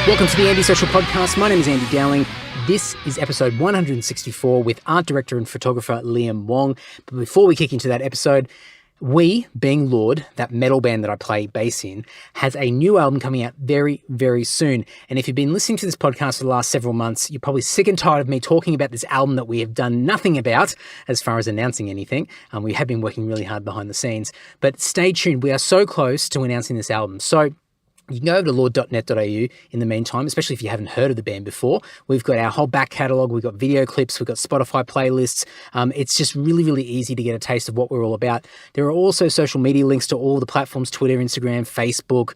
Welcome to the Anti-Social Podcast. My name is Andy Dowling. This is episode 164 with art director and photographer Liam Wong. But before we kick into that episode, we, being Lord, that metal band that I play bass in, has a new album coming out very, very soon. And if you've been listening to this podcast for the last several months, you're probably sick and tired of me talking about this album that we have done nothing about as far as announcing anything. We have been working really hard behind the scenes. But stay tuned. We are so close to announcing this album. So you can go over to lord.net.au in the meantime, especially if you haven't heard of the band before. We've got our whole back catalogue, we've got video clips, we've got Spotify playlists. It's just really, really easy to get a taste of what we're all about. There are also social media links to all the platforms, Twitter, Instagram, Facebook.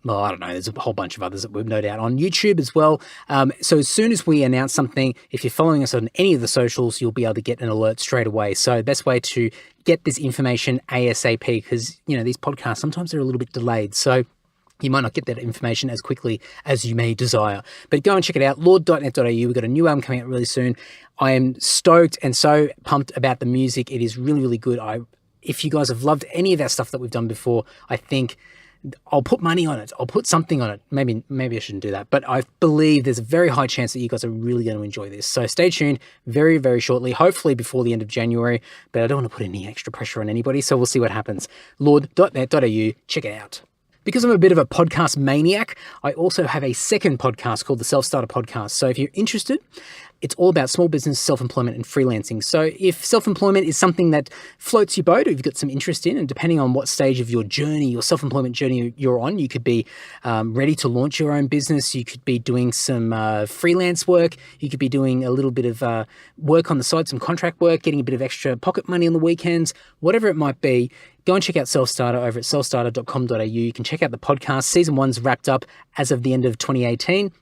Well, I don't know, there's a whole bunch of others that we've no doubt on YouTube as well. So as soon as we announce something, if you're following us on any of the socials, you'll be able to get an alert straight away. So the best way to get this information ASAP, because, you know, these podcasts, sometimes they're a little bit delayed. So you might not get that information as quickly as you may desire. But go and check it out, lord.net.au. We've got a new album coming out really soon. I am stoked and so pumped about the music. It is really, really good. If you guys have loved any of our stuff that we've done before, I think I'll put money on it. I'll put something on it. Maybe I shouldn't do that. But I believe there's a very high chance that you guys are really going to enjoy this. So stay tuned very, very shortly, hopefully before the end of January. But I don't want to put any extra pressure on anybody, so we'll see what happens. Lord.net.au. Check it out. Because I'm a bit of a podcast maniac, I also have a second podcast called the Self-Starter Podcast. So if you're interested, it's all about small business, self-employment and freelancing. So if self-employment is something that floats your boat or you've got some interest in, and depending on what stage of your journey, your self-employment journey you're on, you could be ready to launch your own business. You could be doing some freelance work. You could be doing a little bit of work on the side, some contract work, getting a bit of extra pocket money on the weekends, whatever it might be. Go and check out Self-Starter over at selfstarter.com.au. You can check out the podcast. Season 1's wrapped up as of the end of 2018.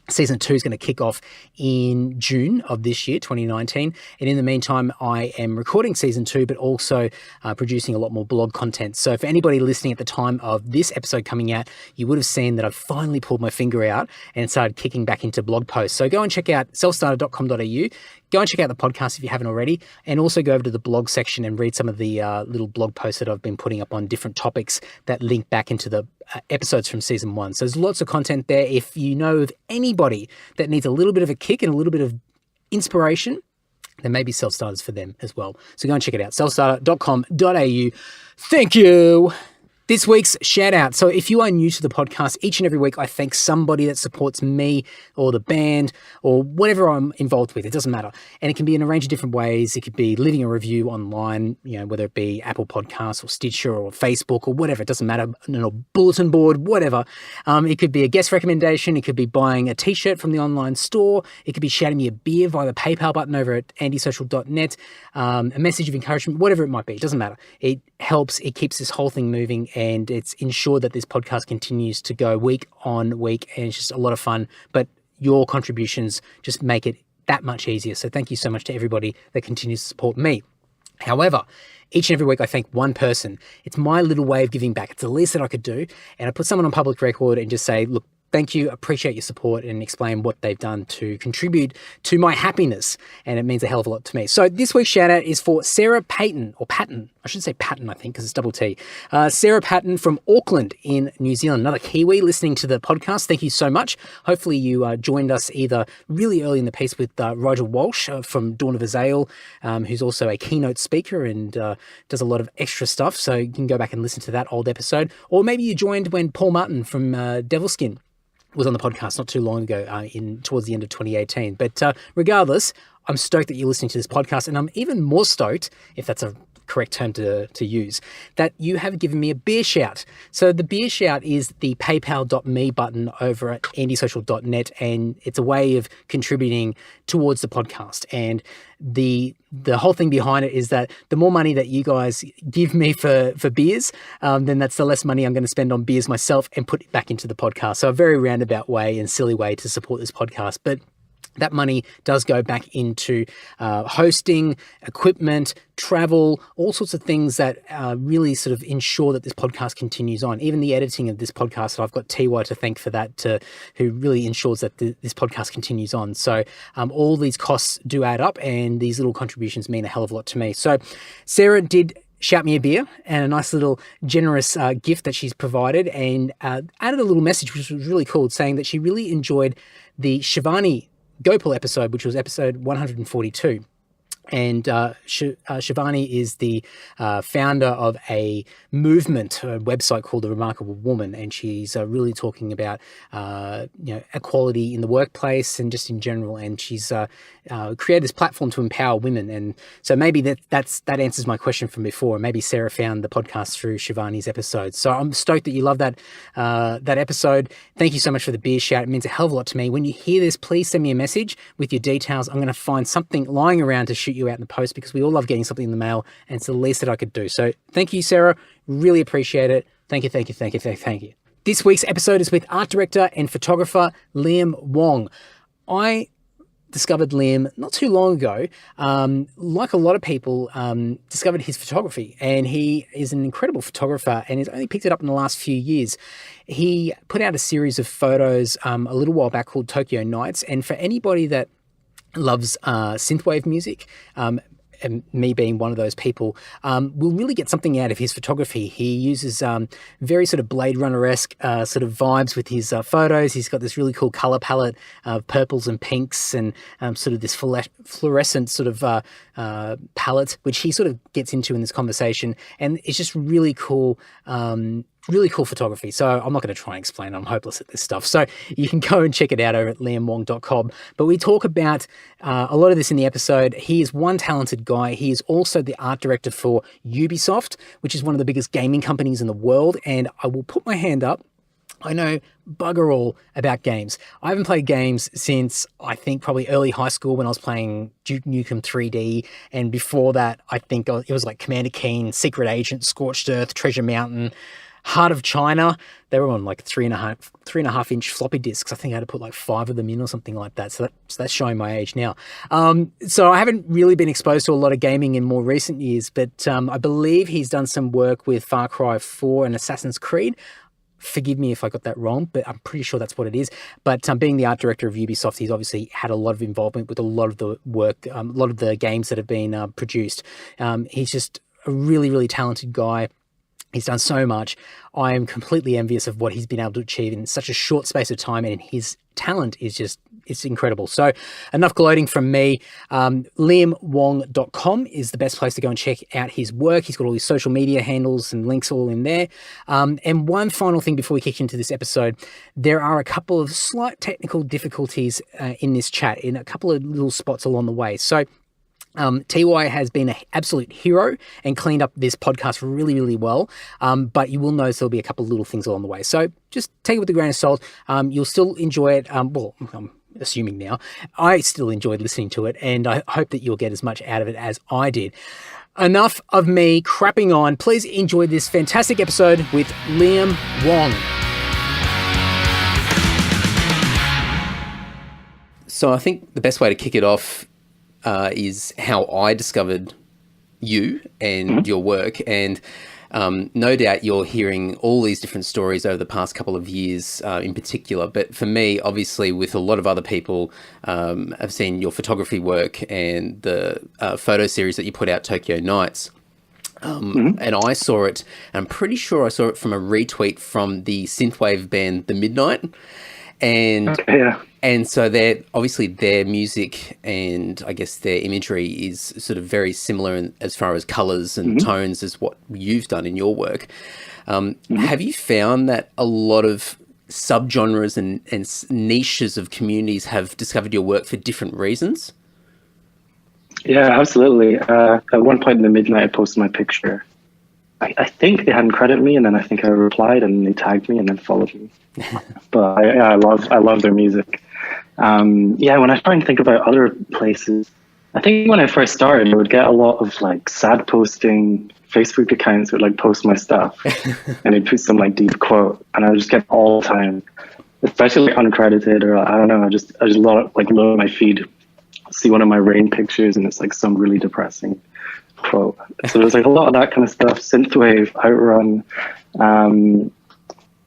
Season 2 is going to kick off in June of this year, 2019. And in the meantime, I am recording Season 2, but also producing a lot more blog content. So for anybody listening at the time of this episode coming out, you would have seen that I've finally pulled my finger out and started kicking back into blog posts. So go and check out selfstarter.com.au. Go and check out the podcast if you haven't already, and also go over to the blog section and read some of the little blog posts that I've been putting up on different topics that link back into the episodes from Season 1. So there's lots of content there. If you know of anybody that needs a little bit of a kick and a little bit of inspiration, then maybe Self-Starter's for them as well. So go and check it out, selfstarter.com.au. Thank you. This week's shout out. So if you are new to the podcast, each and every week I thank somebody that supports me or the band or whatever I'm involved with. It doesn't matter. And it can be in a range of different ways. It could be leaving a review online, you know, whether it be Apple Podcasts or Stitcher or Facebook or whatever. It doesn't matter. A bulletin board, whatever. It could be a guest recommendation. It could be buying a t-shirt from the online store. It could be shouting me a beer via the PayPal button over at andysocial.net. A message of encouragement, whatever it might be. It doesn't matter. It helps. It keeps this whole thing moving, and it's ensured that this podcast continues to go week on week, and it's just a lot of fun. But your contributions just make it that much easier. So thank you so much to everybody that continues to support me. However, each and every week I thank one person. It's my little way of giving back. It's the least that I could do. And I put someone on public record and just say, look, thank you, appreciate your support, and explain what they've done to contribute to my happiness. And it means a hell of a lot to me. So this week's shout out is for Sarah Payton, or Patton. I should say Patton, I think, because it's double T. Sarah Patton from Auckland in New Zealand, another Kiwi listening to the podcast. Thank you so much. Hopefully you joined us either really early in the piece with Roger Walsh from Dawn of Azale, who's also a keynote speaker and does a lot of extra stuff. So you can go back and listen to that old episode. Or maybe you joined when Paul Martin from Devilskin was on the podcast not too long ago, towards the end of 2018. But regardless, I'm stoked that you're listening to this podcast, and I'm even more stoked, if that's a correct term to use, that you have given me a beer shout. So the beer shout is the paypal.me button over at andysocial.net, and it's a way of contributing towards the podcast. And the whole thing behind it is that the more money that you guys give me for beers, then that's the less money I'm going to spend on beers myself and put it back into the podcast. So a very roundabout way and silly way to support this podcast. But that money does go back into hosting, equipment, travel, all sorts of things that really sort of ensure that this podcast continues on. Even the editing of this podcast, I've got TY to thank for that, who really ensures that this podcast continues on. So all these costs do add up, and these little contributions mean a hell of a lot to me. So Sarah did shout me a beer and a nice little generous gift that she's provided, and added a little message, which was really cool, saying that she really enjoyed the Shivani Gopal episode, which was episode 142. And Shivani is the founder of a movement, a website called The Remarkable Woman, and she's really talking about equality in the workplace and just in general. And she's created this platform to empower women. And so maybe that answers my question from before. Maybe Sarah found the podcast through Shivani's episode. So I'm stoked that you love that episode. Thank you so much for the beer shout. It means a hell of a lot to me. When you hear this, please send me a message with your details. I'm going to find something lying around to shoot you out in the post, because we all love getting something in the mail, and it's the least that I could do. So thank you, Sarah. Really appreciate it. Thank you. This week's episode is with art director and photographer Liam Wong. I discovered Liam not too long ago. Like a lot of people, discovered his photography, and he is an incredible photographer and he's only picked it up in the last few years. He put out a series of photos a little while back called Tokyo Nights, and for anybody that loves synthwave music, and me being one of those people, will really get something out of his photography. He uses very sort of Blade Runner-esque sort of vibes with his photos. He's got this really cool color palette of purples and pinks, and sort of this fluorescent sort of palette, which he sort of gets into in this conversation. And it's just really cool. Really cool photography. So I'm not going to try and explain. I'm hopeless at this stuff. So you can go and check it out over at liamwong.com. But we talk about a lot of this in the episode. He is one talented guy. He is also the art director for Ubisoft, which is one of the biggest gaming companies in the world. And I will put my hand up. I know bugger all about games. I haven't played games since, I think, probably early high school when I was playing Duke Nukem 3D. And before that, I think it was like Commander Keen, Secret Agent, Scorched Earth, Treasure Mountain, Heart of China. They were on like 3.5 inch floppy disks. I think I had to put like 5 of them in or something like that. So that's showing my age now. So I haven't really been exposed to a lot of gaming in more recent years, but I believe he's done some work with Far Cry 4 and Assassin's Creed. Forgive me if I got that wrong, but I'm pretty sure that's what it is. But being the art director of Ubisoft, he's obviously had a lot of involvement with a lot of the work, a lot of the games that have been produced. He's just a really, really talented guy. He's done so much. I am completely envious of what he's been able to achieve in such a short space of time, and his talent is just, it's incredible. So enough gloating from me. liamwong.com is the best place to go and check out his work. He's got all his social media handles and links all in there. And one final thing before we kick into this episode, there are a couple of slight technical difficulties in this chat, in a couple of little spots along the way. So TY has been an absolute hero and cleaned up this podcast really, really well. But you will notice there'll be a couple of little things along the way. So just take it with a grain of salt. You'll still enjoy it. Well, I'm assuming now. I still enjoyed listening to it, and I hope that you'll get as much out of it as I did. Enough of me crapping on. Please enjoy this fantastic episode with Liam Wong. So I think the best way to kick it off is how I discovered you and your work. And no doubt you're hearing all these different stories over the past couple of years in particular. But for me, obviously, with a lot of other people, I've seen your photography work and the photo series that you put out, Tokyo Nights. And I saw it, and I'm pretty sure I saw it from a retweet from the synthwave band The Midnight. And and so obviously their music and I guess their imagery is sort of very similar as far as colours and tones as what you've done in your work. Have you found that a lot of subgenres and niches of communities have discovered your work for different reasons? Yeah, absolutely. At one point in The Midnight, I posted my picture. I think they hadn't credited me, and then I think I replied, and they tagged me, and then followed me. But I love their music. When I try and think about other places, I think when I first started, I would get a lot of like sad posting Facebook accounts would like post my stuff, and they'd put some like deep quote, and I would just get all the time, especially like uncredited, or I don't know, I just load my feed, see one of my rain pictures, and it's like some really depressing quote. So there's like a lot of that kind of stuff, synthwave, outrun, and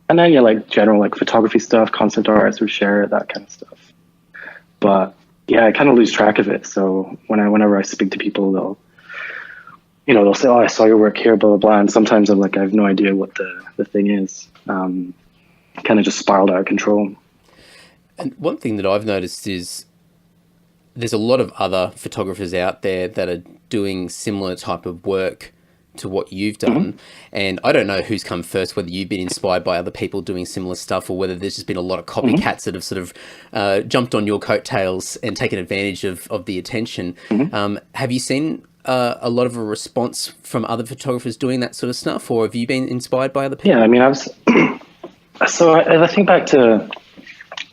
then like general like photography stuff, concept artists would share it, that kind of stuff. But yeah, I kind of lose track of it. So whenever I speak to people, they'll say, "Oh, I saw your work here," blah blah blah, and sometimes I'm like, I have no idea what the thing is. Kind of just spiraled out of control. And one thing that I've noticed is there's a lot of other photographers out there that are doing similar type of work to what you've done. Mm-hmm. And I don't know who's come first, whether you've been inspired by other people doing similar stuff or whether there's just been a lot of copycats mm-hmm. that have sort of jumped on your coattails and taken advantage of the attention. Mm-hmm. Have you seen a lot of a response from other photographers doing that sort of stuff, or have you been inspired by other people? Yeah, I mean, so I think back to,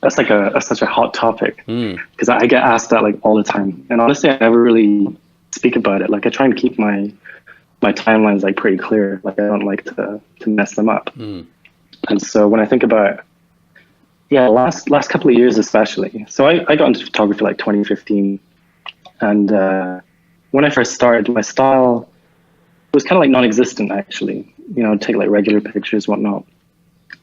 that's like such a hot topic because I get asked that like all the time. And honestly, I never really speak about it. Like I try and keep my timelines like pretty clear. Like I don't like to mess them up. And so when I think about, last couple of years especially. So I got into photography like 2015, and when I first started, my style was kind of like non-existent actually. I'd take like regular pictures, whatnot.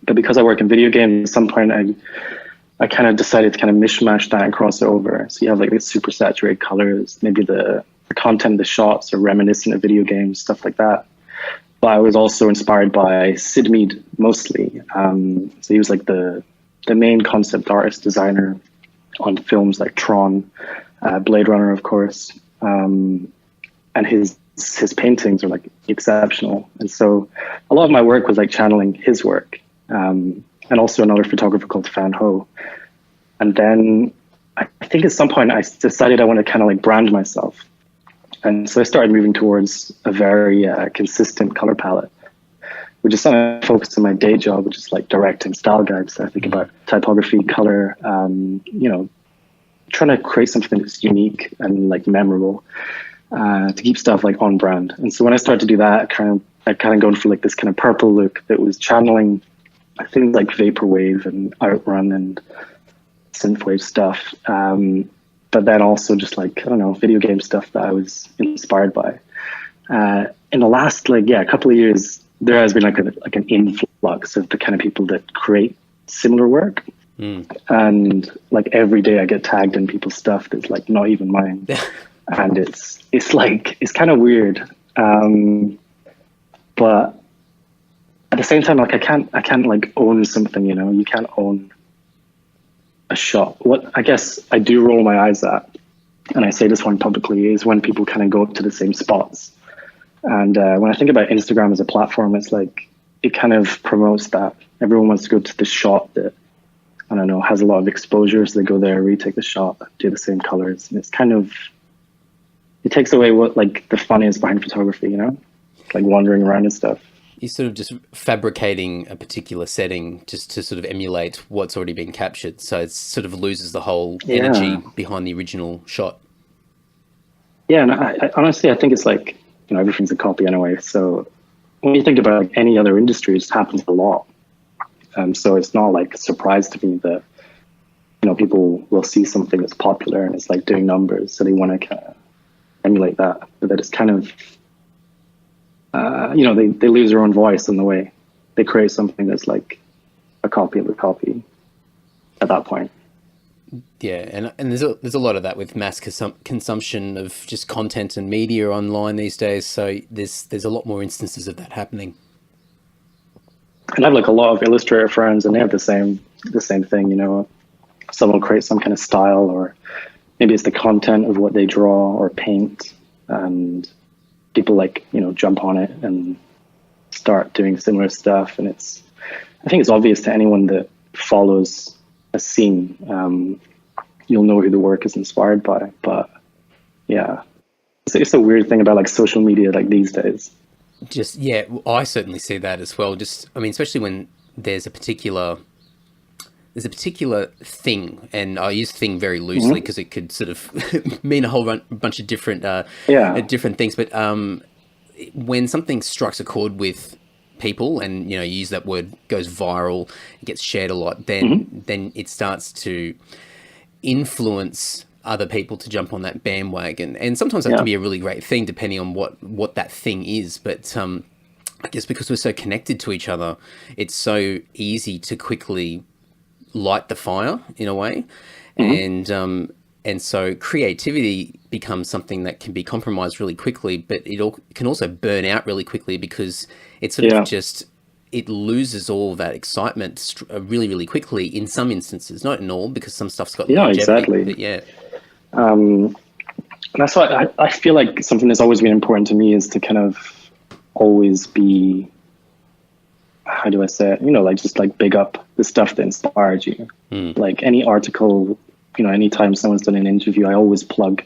But because I work in video games, at some point I kind of decided to kind of mishmash that and cross it over. So you have like super saturated colors, maybe the content of the shots are reminiscent of video games, stuff like that. But I was also inspired by Sid Mead mostly. So he was like the main concept artist designer on films like Tron, Blade Runner, of course. And his paintings are like exceptional. And so a lot of my work was like channeling his work. And also another photographer called Fan Ho. And then I think at some point I decided I want to kind of like brand myself. And so I started moving towards a very consistent color palette, which is something I focused on my day job, which is like directing style guides. So I think about typography, color, trying to create something that's unique and like memorable to keep stuff like on brand. And so when I started to do that, I kind of gone for like this kind of purple look that was channeling things like vaporwave and outrun and synthwave stuff. But then also just like, I don't know, video game stuff that I was inspired by. In the last couple of years, there has been like an influx of the kind of people that create similar work. And like every day I get tagged in people's stuff that's like not even mine. And it's kind of weird. But at the same time, like I can't like own something, you can't own a shot. What I guess I do roll my eyes at, and I say this one publicly, is when people kind of go to the same spots. And when I think about Instagram as a platform, it's like it kind of promotes that. Everyone wants to go to the shot that, I don't know, has a lot of exposure, so they go there, retake the shot, do the same colors. And it's kind of, it takes away what like the fun is behind photography, like wandering around and stuff. You're sort of just fabricating a particular setting just to sort of emulate what's already been captured. So it sort of loses the whole energy behind the original shot. Yeah, and I honestly, I think it's like, everything's a copy anyway. So when you think about like any other industry, it just happens a lot. So it's not like a surprise to me that, people will see something that's popular and it's like doing numbers. So they want to kind of emulate that. But that it's kind of, they lose their own voice in the way they create something that's like a copy of a copy at that point. Yeah, and there's a lot of that with mass consumption of just content and media online these days. So there's a lot more instances of that happening. And I have like a lot of illustrator friends, and they have the same thing. Someone will create some kind of style, or maybe it's the content of what they draw or paint, and people jump on it and start doing similar stuff. And I think it's obvious to anyone that follows a scene. You'll know who the work is inspired by. But yeah, it's a weird thing about like social media like these days. I certainly see that as well. Especially when there's a particular thing, and I use thing very loosely because it could sort of mean a whole bunch of different things. But when something strikes a chord with people, and you use that word, goes viral, it gets shared a lot, then it starts to influence other people to jump on that bandwagon. And sometimes that can be a really great thing depending on what that thing is. But I guess because we're so connected to each other, it's so easy to quickly light the fire in a way. And And so creativity becomes something that can be compromised really quickly, but can also burn out really quickly because it sort of just, it loses all that excitement really, really quickly in some instances, not in all, because some stuff's got longevity. Exactly. But that's why I feel like something that's always been important to me is to kind of always be, how do I say it? Like just like big up the stuff that inspired you. Like any article, anytime someone's done an interview, I always plug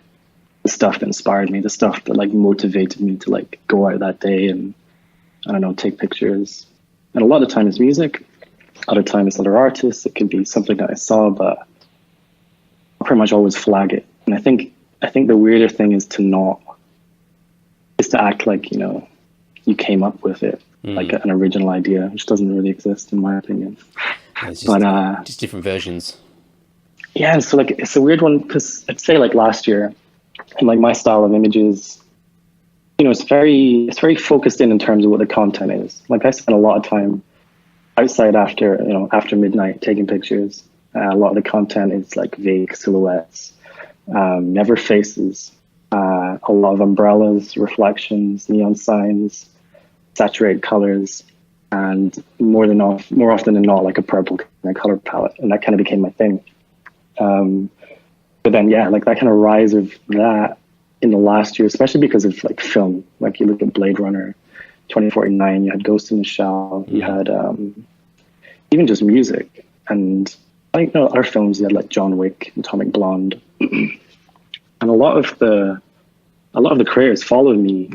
the stuff that inspired me, the stuff that like motivated me to like go out that day and, I don't know, take pictures. And a lot of the time it's music, other time it's other artists. It could be something that I saw, but I pretty much always flag it. And I think the weirder thing is to act like, you came up with it, like an original idea, which doesn't really exist in my opinion. It's just different versions. Yeah, and so like it's a weird one because I'd say like last year, and like my style of images, it's very focused in terms of what the content is. Like I spend a lot of time outside after midnight taking pictures. A lot of the content is like vague silhouettes, never faces, a lot of umbrellas, reflections, neon signs, saturated colors, and more often than not, like a purple kind of color palette, and that kind of became my thing. But then, like that kind of rise of that in the last year, especially because of like film, like you look at Blade Runner 2049, you had Ghost in the Shell, you had even just music, and I think other films, you had like John Wick, Atomic Blonde, and a lot of the creators followed me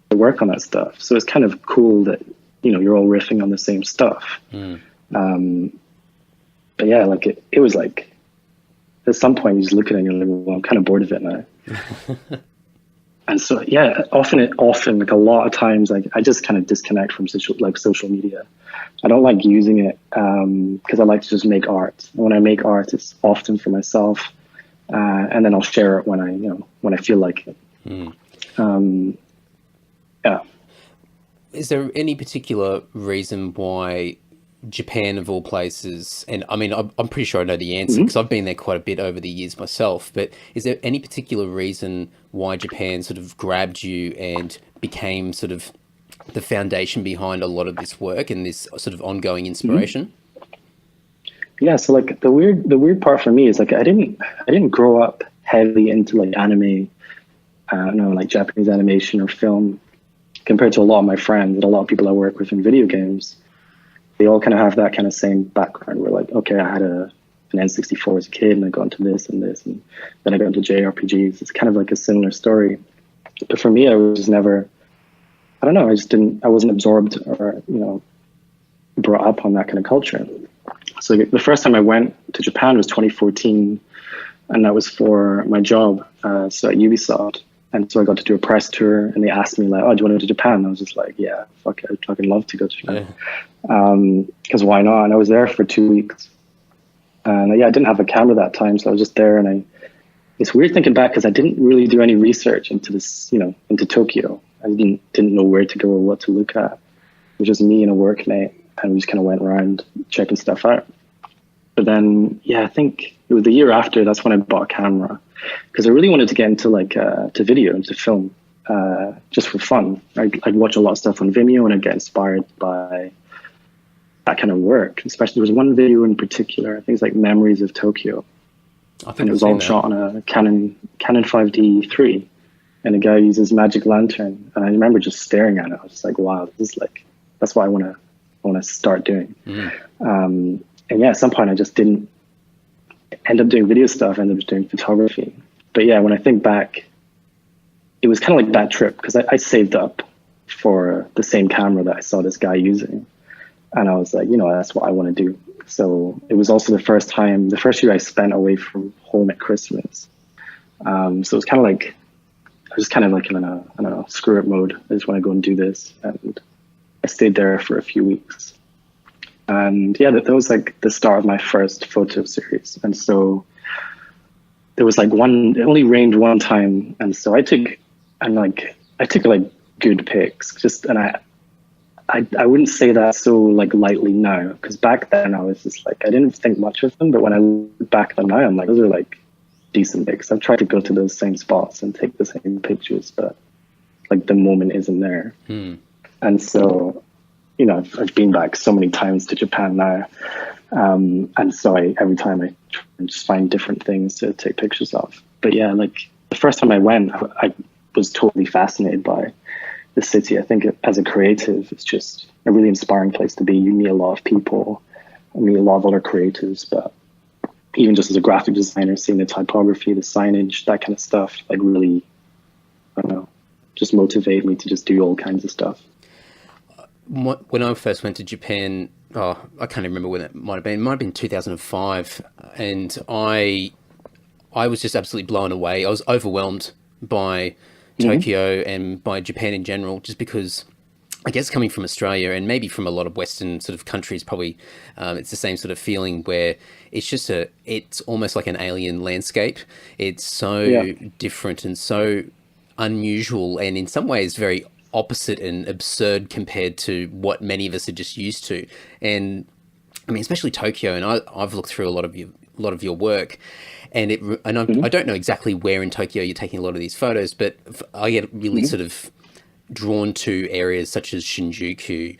to work on that stuff. So it's kind of cool that you're all riffing on the same stuff. But yeah, like it was like at some point you just look at it and you're like, well, I'm kind of bored of it now. And so often like a lot of times, like I just kind of disconnect from social media. I don't like using it because I like to just make art. And when I make art, it's often for myself, and then I'll share it when I feel like it. Yeah. Is there any particular reason why Japan, of all places, and I mean, I'm pretty sure I know the answer because I've been there quite a bit over the years myself, but is there any particular reason why Japan sort of grabbed you and became sort of the foundation behind a lot of this work and this sort of ongoing inspiration? Yeah, so like the weird part for me is like I didn't grow up heavily into like anime, like Japanese animation or film, compared to a lot of my friends and a lot of people I work with in video games. They all kind of have that kind of same background. We're like, okay, I had an N64 as a kid, and I got into this and this, and then I got into JRPGs. It's kind of like a similar story. But for me, I was never, I don't know, I wasn't absorbed or, brought up on that kind of culture. So the first time I went to Japan was 2014, and that was for my job, so at Ubisoft. And so I got to do a press tour, and they asked me like, "Oh, do you want to go to Japan?" And I was just like, "Yeah, fuck it, I'd fucking love to go to Japan." Because why not? And I was there for 2 weeks, and I didn't have a camera that time, so I was just there. And it's weird thinking back because I didn't really do any research into this, into Tokyo. I didn't know where to go or what to look at. It was just me and a workmate, and we just kind of went around checking stuff out. But then, I think it was the year after. That's when I bought a camera. Because I really wanted to get into like to video, into film, just for fun. I'd watch a lot of stuff on Vimeo, and I'd get inspired by that kind of work. Especially there was one video in particular, I think it's like Memories of Tokyo, and it was all shot on a Canon 5D3, and a guy uses magic lantern. And I remember just staring at it. I was just like, wow, this is like, that's what I want to start doing. And at some point I just didn't end up doing video stuff. I ended up doing photography. But when I think back, it was kind of like that trip because I saved up for the same camera that I saw this guy using, and I was like, that's what I want to do. So it was also the first year I spent away from home at Christmas. So it was kind of like, I was kind of like in a, I don't know, screw it mode. I just want to go and do this. And I stayed there for a few weeks. And that was like the start of my first photo series. And so there was like it only rained one time. And so I took good pics, and I wouldn't say that so like lightly now, because back then I was just like, I didn't think much of them. But when I look back at them now, I'm like, those are like decent mix. I've tried to go to those same spots and take the same pictures, but like the moment isn't there. And so, you know, I've been back so many times to Japan now. And so every time I try and just find different things to take pictures of. But yeah, like the first time I went, I was totally fascinated by the city. I think as a creative, it's just a really inspiring place to be. You meet a lot of people, I meet a lot of other creatives, but even just as a graphic designer, seeing the typography, the signage, that kind of stuff, like really, I don't know, just motivate me to just do all kinds of stuff. When I first went to Japan, I can't remember when it might have been. It might have been 2005, and I was just absolutely blown away. I was overwhelmed by Tokyo and by Japan in general, just because I guess coming from Australia and maybe from a lot of Western sort of countries, probably it's the same sort of feeling where it's almost like an alien landscape. It's so different and so unusual, and in some ways very opposite and absurd compared to what many of us are just used to. And I mean, especially Tokyo, and I've looked through a lot of your work, and I don't know exactly where in Tokyo you're taking a lot of these photos, but I get really sort of drawn to areas such as Shinjuku,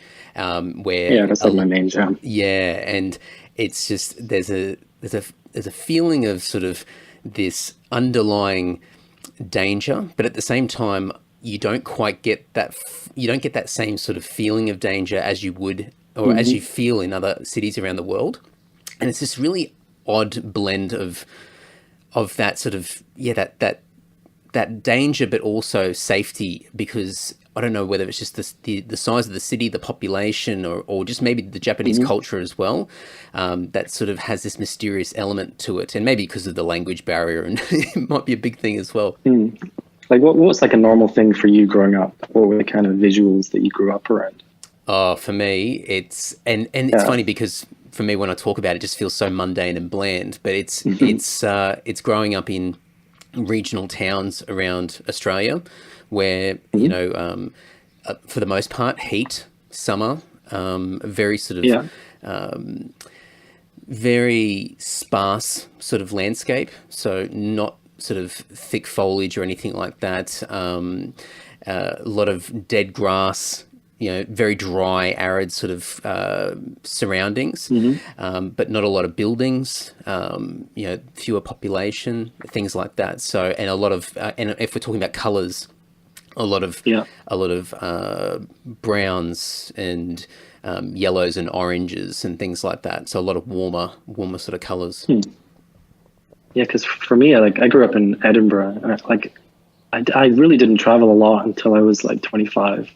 where that's like my main jam. Yeah, and it's just there's a feeling of sort of this underlying danger, but at the same time you don't quite get that. You don't get that same sort of feeling of danger as you would, or as you feel in other cities around the world. And it's this really odd blend of that sort of that danger, but also safety, because I don't know whether it's just the size of the city, the population, or just maybe the Japanese culture as well, that sort of has this mysterious element to it, and maybe because of the language barrier, and it might be a big thing as well. Like what was like a normal thing for you growing up? What were the kind of visuals that you grew up around? Oh, for me, it's funny because for me, when I talk about it, it just feels so mundane and bland, but it's growing up in regional towns around Australia where, you know, for the most part, heat, summer, very sort of, very sparse sort of landscape. So not sort of thick foliage or anything like that. A lot of dead grass, you know, very dry, arid sort of surroundings, but not a lot of buildings, you know, fewer population, things like that. So, and a lot of, and if we're talking about colours, a lot of browns and yellows and oranges and things like that. So a lot of warmer sort of colours. Yeah, because for me, I grew up in Edinburgh, and I really didn't travel a lot until I was like 25.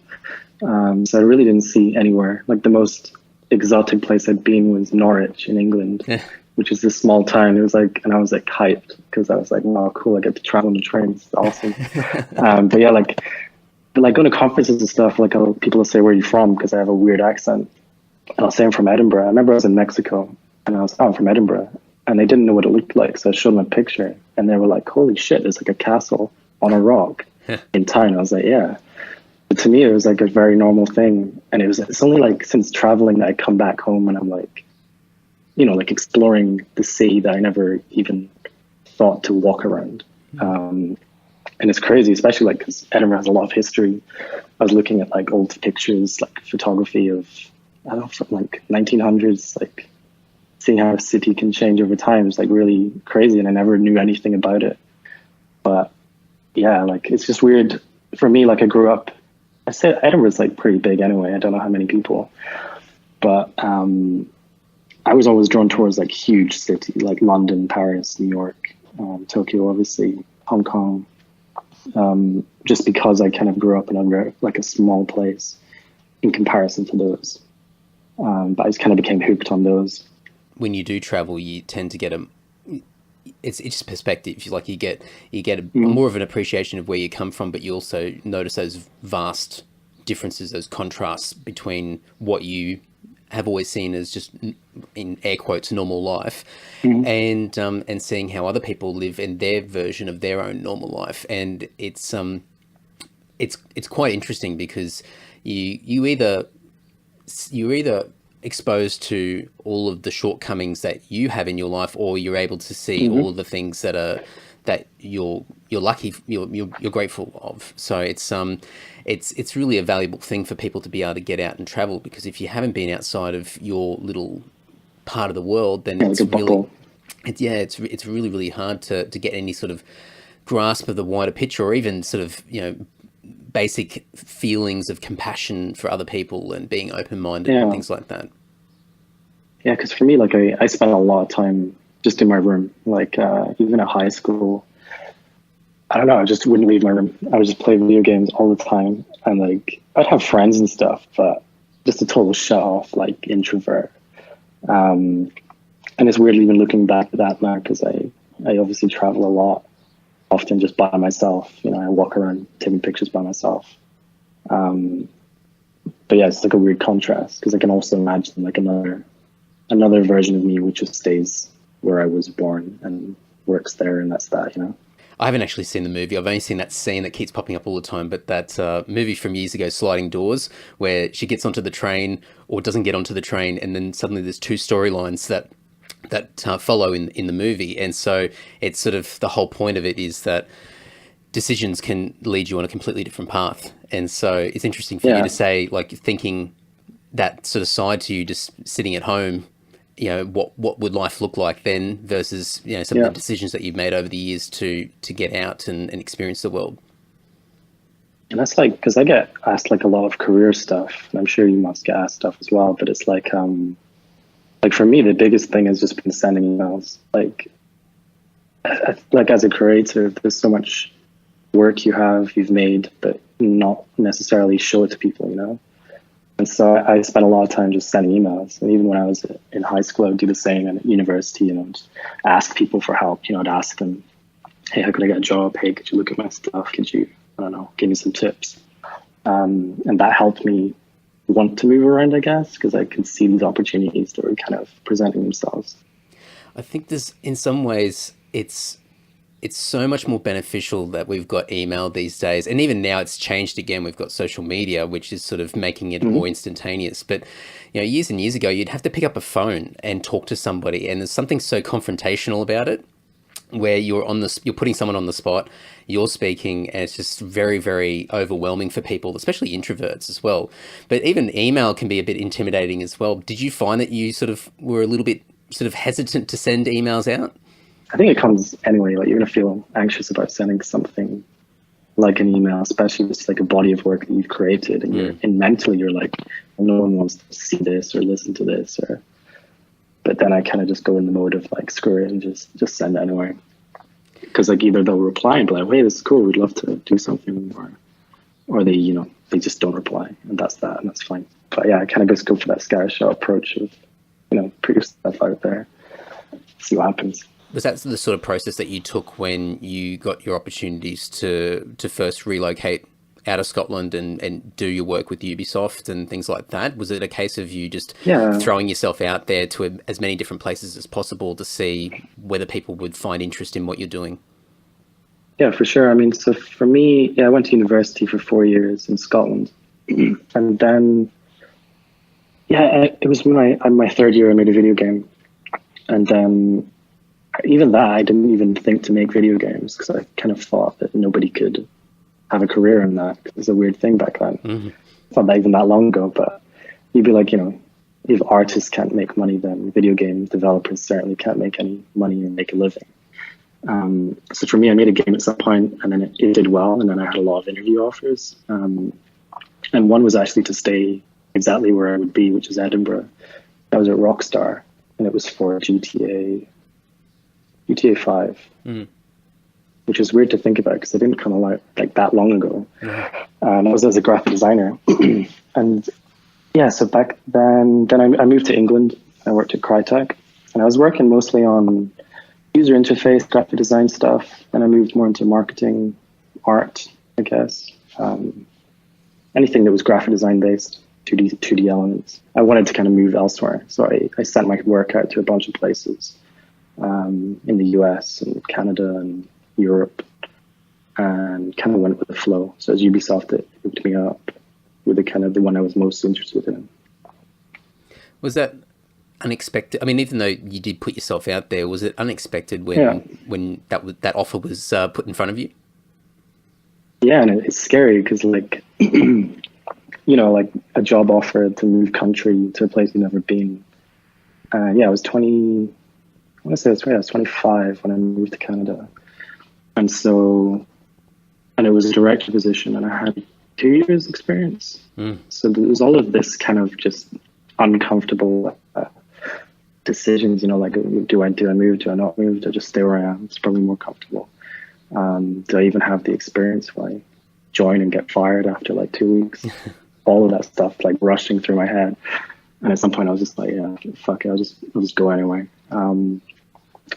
So I really didn't see anywhere. Like the most exotic place I'd been was Norwich in England, which is this small town. It was like, and I was like hyped because I was like, wow, cool, I get to travel on the train. It's awesome. But yeah, like going to conferences and stuff, like people will say, where are you from? Because I have a weird accent. And I'll say I'm from Edinburgh. I remember I was in Mexico and I was, I'm from Edinburgh. And they didn't know what it looked like. So I showed them a picture and they were like, holy shit, there's like a castle on a rock in town. I was like, yeah. But to me, it was like a very normal thing. And it's only like since traveling that I come back home and I'm like, you know, like exploring the city that I never even thought to walk around. And it's crazy, especially like because Edinburgh has a lot of history. I was looking at like old pictures, like photography of, I don't know, from like 1900s, like seeing how a city can change over time is like really crazy. And I never knew anything about it. But yeah, like it's just weird for me. Like I grew up, I said Edinburgh's like pretty big anyway. I don't know how many people, but I was always drawn towards like huge cities like London, Paris, New York, Tokyo, obviously, Hong Kong, just because I kind of grew up in a small place in comparison to those. But I just kind of became hooked on those. When you do travel, you tend to get it's just perspective. Like you get more of an appreciation of where you come from, but you also notice those vast differences, those contrasts between what you have always seen as just, in air quotes, normal life, and seeing how other people live in their version of their own normal life. And it's quite interesting because you either exposed to all of the shortcomings that you have in your life, or you're able to see all of the things that you're lucky, you're grateful of. So it's really a valuable thing for people to be able to get out and travel, because if you haven't been outside of your little part of the world, then it's really, really hard to get any sort of grasp of the wider picture, or even sort of, basic feelings of compassion for other people and being open-minded and things like that. Yeah, because for me, like I spent a lot of time just in my room, like even at high school. I don't know, I just wouldn't leave my room. I would just play video games all the time, and like I'd have friends and stuff, but just a total shut off, like introvert. And it's weird even looking back at that now, because I obviously travel a lot, often just by myself. I walk around taking pictures by myself. But yeah, it's like a weird contrast, because I can also imagine like another version of me which just stays where I was born and works there, and that's that. I haven't actually seen the movie. I've only seen that scene that keeps popping up all the time, but that movie from years ago, Sliding Doors, where she gets onto the train or doesn't get onto the train, and then suddenly there's two storylines that follow in the movie. And so it's sort of, the whole point of it is that decisions can lead you on a completely different path. And so it's interesting for you to say, like, thinking that sort of side to you, just sitting at home, what would life look like then versus, some of the decisions that you've made over the years to get out and experience the world. And that's like, because I get asked like a lot of career stuff, and I'm sure you must get asked stuff as well, but it's like for me, the biggest thing has just been sending emails. Like as a creator, there's so much work you've made, but not necessarily show it to people, And so I spent a lot of time just sending emails. And even when I was in high school, I would do the same. And at university, just ask people for help. I'd ask them, hey, how could I get a job? Hey, could you look at my stuff? Could you, I don't know, give me some tips? And that helped me want to move around, I guess, because I could see these opportunities that were kind of presenting themselves. I think there's, in some ways, it's so much more beneficial that we've got email these days. And even now it's changed again. We've got social media, which is sort of making it more instantaneous. But, years and years ago, you'd have to pick up a phone and talk to somebody. And there's something so confrontational about it, where you're putting someone on the spot, you're speaking, and it's just very, very overwhelming for people, especially introverts as well. But even email can be a bit intimidating as well. Did you find that you sort of were a little bit sort of hesitant to send emails out? I think it comes anyway. Like, you're going to feel anxious about sending something like an email, especially if it's like a body of work that you've created, and mentally you're like, well, no one wants to see this or listen to this, but then I kind of just go in the mode of like, screw it, and just send it anyway. Because like either they'll reply and be like, hey, this is cool, we'd love to do something, or they, they just don't reply, and that's that, and that's fine. But yeah, I kind of just go for that scattershot approach of, put your stuff out there, see what happens. Was that the sort of process that you took when you got your opportunities to first relocate out of Scotland and do your work with Ubisoft and things like that? Was it a case of you just throwing yourself out there to as many different places as possible to see whether people would find interest in what you're doing? Yeah, for sure. I mean, so for me, I went to university for 4 years in Scotland. And then, it was my third year I made a video game. And then even that, I didn't even think to make video games, because I kind of thought that nobody could have a career in that. It was a weird thing back then. It's not even that long ago, but you'd be like, if artists can't make money, then video game developers certainly can't make any money or make a living. So for me, I made a game at some point, and then it did well, and then I had a lot of interview offers. And one was actually to stay exactly where I would be, which is Edinburgh. I was at Rockstar, and it was for GTA 5, which is weird to think about because it didn't come out like that long ago. And I was as a graphic designer. And so back then I moved to England. I worked at Crytek, and I was working mostly on user interface, graphic design stuff. And I moved more into marketing, art, I guess. Anything that was graphic design based, 2D elements. I wanted to kind of move elsewhere. So I sent my work out to a bunch of places. In the US and Canada and Europe, and kind of went with the flow. So as Ubisoft, it hooked me up with the one I was most interested in. Was that unexpected? I mean, even though you did put yourself out there, was it unexpected when that offer was put in front of you? Yeah, and it's scary because like, you know, like a job offer to move country to a place you've never been. I was 20. I want to say that's right. I was 25 when I moved to Canada, and it was a director position, and I had 2 years experience. So there was all of this kind of just uncomfortable decisions, you know, like, do I move? Do I not move? Do I just stay where I am? It's probably more comfortable. Do I even have the experience? Will I join and get fired after like 2 weeks? All of that stuff like rushing through my head. And at some point I was just like, yeah, fuck it, I'll just go anyway. And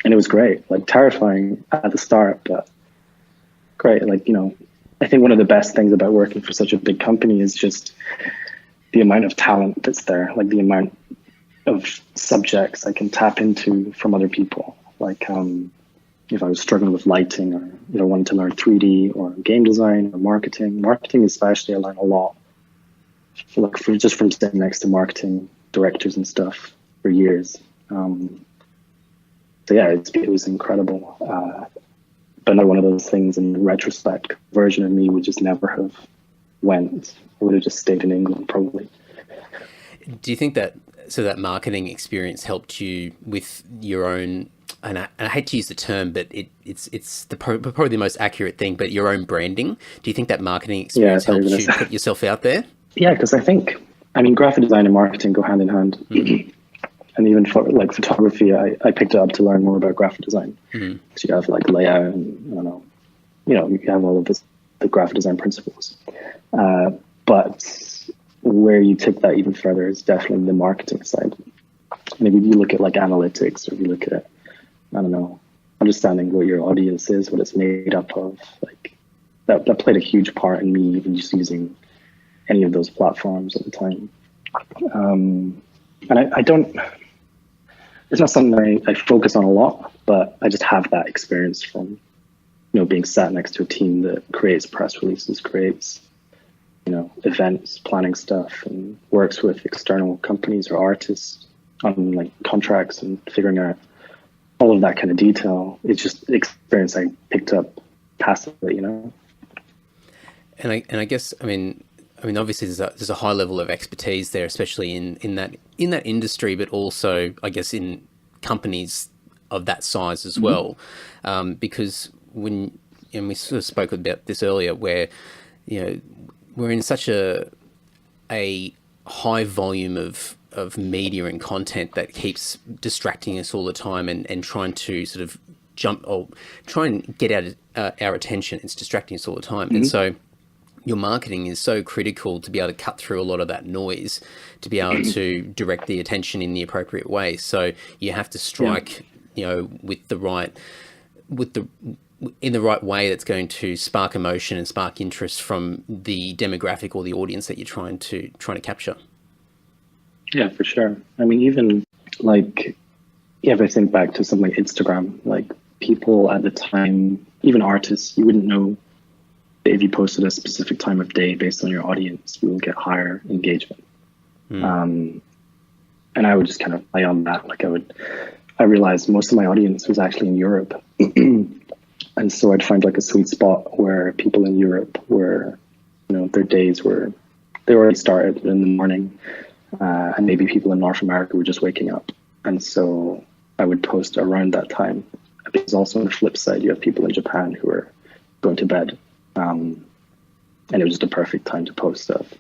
it was great, like terrifying at the start, but great. Like, you know, I think one of the best things about working for such a big company is just the amount of talent that's there, like the amount of subjects I can tap into from other people. Like, if I was struggling with lighting, or, you know, wanted to learn 3D or game design or marketing especially, I learned a lot. Just from sitting next to marketing directors and stuff for years. So yeah, it was incredible. But another one of those things in retrospect, version of me would just never have went. I would have just stayed in England probably. Do you think that marketing experience helped you with your own, and I hate to use the term, but it's probably the most accurate thing, but your own branding? Do you think that marketing experience helped you put yourself out there? Yeah, because I mean, graphic design and marketing go hand in hand. Mm-hmm. And even for like photography, I picked it up to learn more about graphic design. Mm-hmm. So you have like layout and, I don't know, you know, you have all of the graphic design principles. But where you take that even further is definitely the marketing side. And if you look at like analytics, or if you look at, I don't know, understanding what your audience is, what it's made up of, like that played a huge part in me even just using any of those platforms at the time. And I don't, it's not something I focus on a lot, but I just have that experience from, you know, being sat next to a team that creates press releases, creates, you know, events, planning stuff, and works with external companies or artists on like contracts and figuring out all of that kind of detail. It's just experience I picked up passively, you know. And I guess, I mean, obviously there's a high level of expertise there, especially in that industry, but also I guess in companies of that size as well, because when, and we sort of spoke about this earlier, where, you know, we're in such a high volume of media and content that keeps distracting us all the time and trying to sort of try and get our attention. It's distracting us all the time, and so your marketing is so critical to be able to cut through a lot of that noise, to be able to direct the attention in the appropriate way. So you have to strike, you know, in the right way that's going to spark emotion and spark interest from the demographic or the audience that you're trying to capture. Yeah, for sure. I mean, even like, if I think back to something like Instagram, like people at the time, even artists, you wouldn't know if you posted a specific time of day based on your audience, you will get higher engagement. And I would just kind of play on that. Like I realized most of my audience was actually in Europe. And so I'd find like a sweet spot where people in Europe were, you know, their days they already started in the morning. And maybe people in North America were just waking up. And so I would post around that time. Because also on the flip side, you have people in Japan who are going to bed. And it was just a perfect time to post stuff.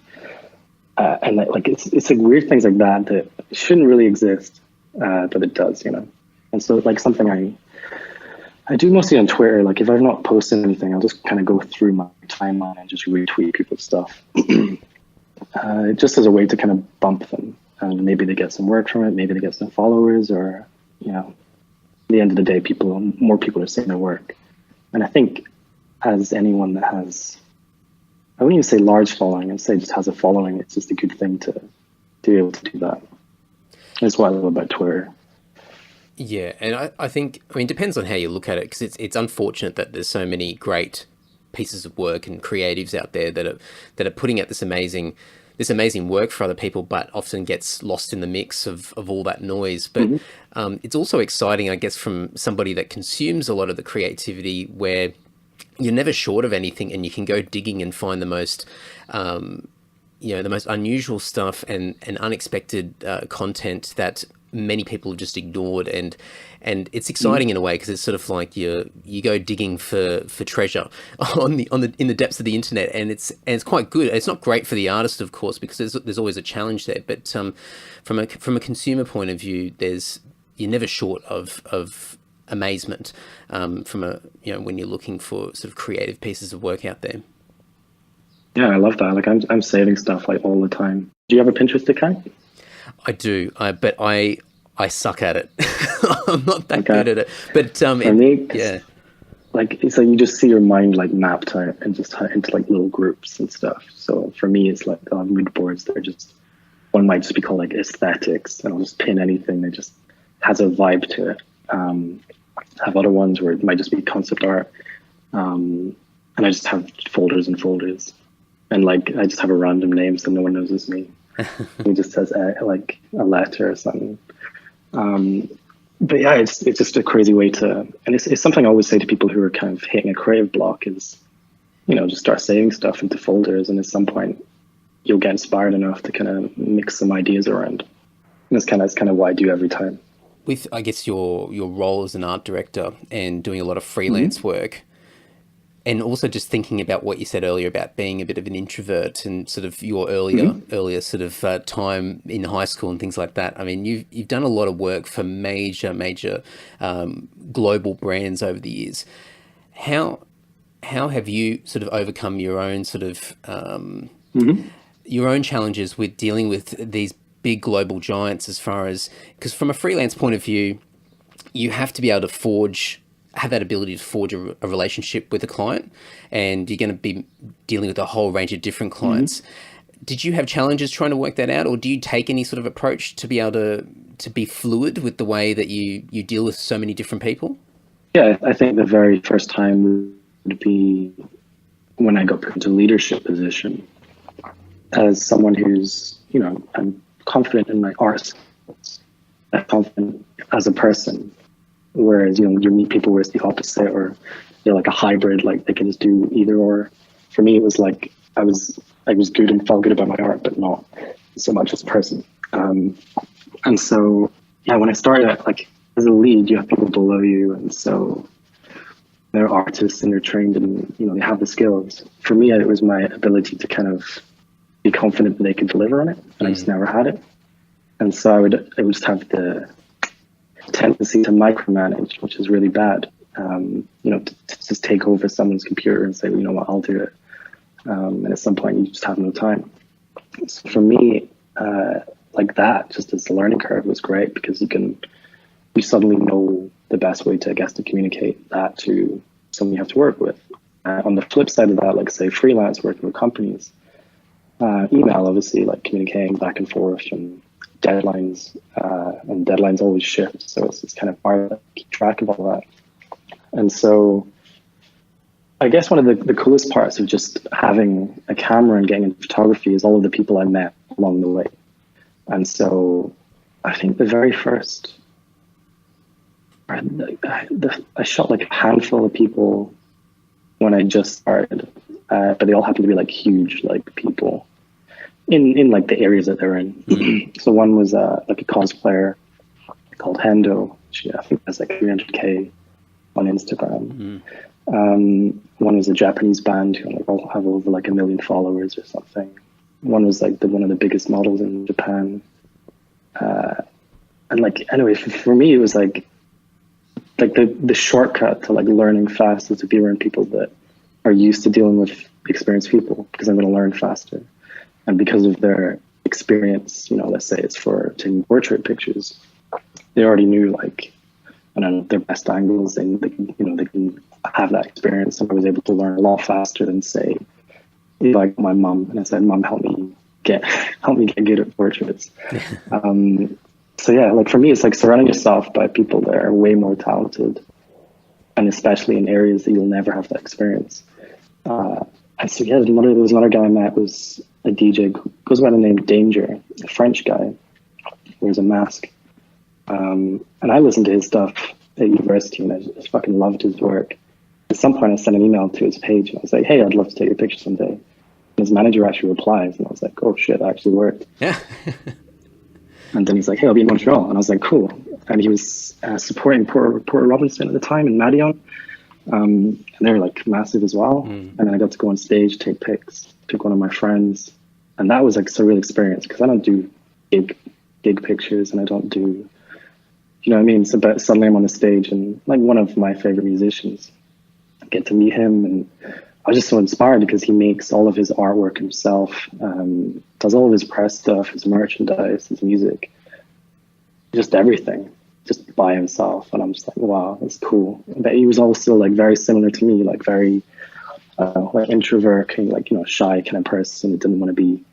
And like it's like weird things like that shouldn't really exist, but it does, you know. And so like something I do mostly on Twitter. Like if I've not posted anything, I'll just kind of go through my timeline and just retweet people's stuff, just as a way to kind of bump them. And maybe they get some work from it. Maybe they get some followers, or, you know, at the end of the day, more people are seeing their work. And I think, as anyone that has, I wouldn't even say large following, I'd say just has a following, it's just a good thing to be able to do that. That's what I love about Twitter. Yeah, and I think, I mean, it depends on how you look at it, because it's unfortunate that there's so many great pieces of work and creatives out there that are putting out this amazing this amazing work for other people, but often gets lost in the mix of all that noise. But it's also exciting, I guess, from somebody that consumes a lot of the creativity, where you're never short of anything, and you can go digging and find the most, the most unusual stuff and unexpected content that many people have just ignored, and it's exciting in a way, because it's sort of like you go digging for treasure in the depths of the internet, and it's quite good. It's not great for the artist, of course, because there's always a challenge there, but from a consumer point of view, you're never short of amazement when you're looking for sort of creative pieces of work out there. Yeah, I love that. Like I'm saving stuff like all the time. Do you have a Pinterest account? I do, but I suck at it. I'm not that good at it. But for me, yeah, like so you just see your mind like mapped out and just into like little groups and stuff. So for me, it's like mood boards. They're just, one might just be called like aesthetics, and I'll just pin anything that just has a vibe to it. Have other ones where it might just be concept art, and I just have folders and folders, and like I just have a random name so no one knows it's me. It just says like a letter or something. But yeah, it's just a crazy way to, and it's something I always say to people who are kind of hitting a creative block is, just start saving stuff into folders, and at some point you'll get inspired enough to kind of mix some ideas around. And that's kind of what I do every time. With, I guess, your role as an art director and doing a lot of freelance work, and also just thinking about what you said earlier about being a bit of an introvert and sort of your earlier sort of time in high school and things like that. I mean, you've done a lot of work for major global brands over the years. How have you sort of overcome your own sort of your own challenges with dealing with these big global giants, as far as, because from a freelance point of view, you have to be able to have that ability to forge a relationship with a client, and you're going to be dealing with a whole range of different clients. Did you have challenges trying to work that out, or do you take any sort of approach to be able to be fluid with the way that you deal with so many different people? Yeah, I think the very first time would be when I got put into a leadership position as someone who's, I'm confident in my art skills, I'm confident as a person. Whereas, you meet people where it's the opposite, or they're like a hybrid, like they can just do either or. For me, it was like I was good and felt good about my art, but not so much as a person. And so, yeah, when I started, like as a lead, you have people below you, and so they're artists and they're trained, and they have the skills. For me, it was my ability to kind of be confident that they could deliver on it, and I just never had it. And so I would just have the tendency to micromanage, which is really bad. To just take over someone's computer and say, what, I'll do it. And at some point you just have no time. So for me, like that, just as the learning curve was great, because you suddenly know the best way to, I guess, to communicate that to someone you have to work with. On the flip side of that, like say freelance working with companies, email, obviously, like communicating back and forth, and deadlines, and deadlines always shift, so it's kind of hard to keep track of all that. And so I guess one of the coolest parts of just having a camera and getting into photography is all of the people I met along the way. And so I think the very first, I shot like a handful of people when I just started, but they all happened to be like huge, like people in like the areas that they're in. So one was like a cosplayer called Hendo. She, I think, has like 300K on Instagram. One was a Japanese band who like have over like 1 million followers or something. One was like one of the biggest models in Japan. And like, anyway, for me, it was like the shortcut to like learning fast is to be around people that are used to dealing with experienced people, because I'm going to learn faster. And because of their experience, let's say it's for taking portrait pictures, they already knew like, I don't know, their best angles, and they can have that experience. And I was able to learn a lot faster than, say, if I got my mum and I said, "Mum, help me get good at portraits." So yeah, like for me, it's like surrounding yourself by people that are way more talented, and especially in areas that you'll never have that experience. And so yeah, there was another guy I met was a DJ who goes by the name Danger, a French guy, wears a mask. And I listened to his stuff at university, and I just fucking loved his work. At some point, I sent an email to his page, and I was like, hey, I'd love to take a picture someday. And his manager actually replies, and I was like, oh shit, that actually worked. Yeah. And then he's like, hey, I'll be in Montreal. And I was like, cool. And he was supporting Porter Robinson at the time and Madion. And they were like massive as well. And then I got to go on stage, take pics, took one of my friends. And that was like a surreal experience, because I don't do big pictures, and I don't do, you know what I mean? So, but suddenly I'm on the stage, and like one of my favorite musicians, I get to meet him, and I was just so inspired because he makes all of his artwork himself, does all of his press stuff, his merchandise, his music, just everything, just by himself. And I'm just like, wow, that's cool. But he was also like very similar to me, like very like introvert, like, you know, shy kind of person who didn't want to be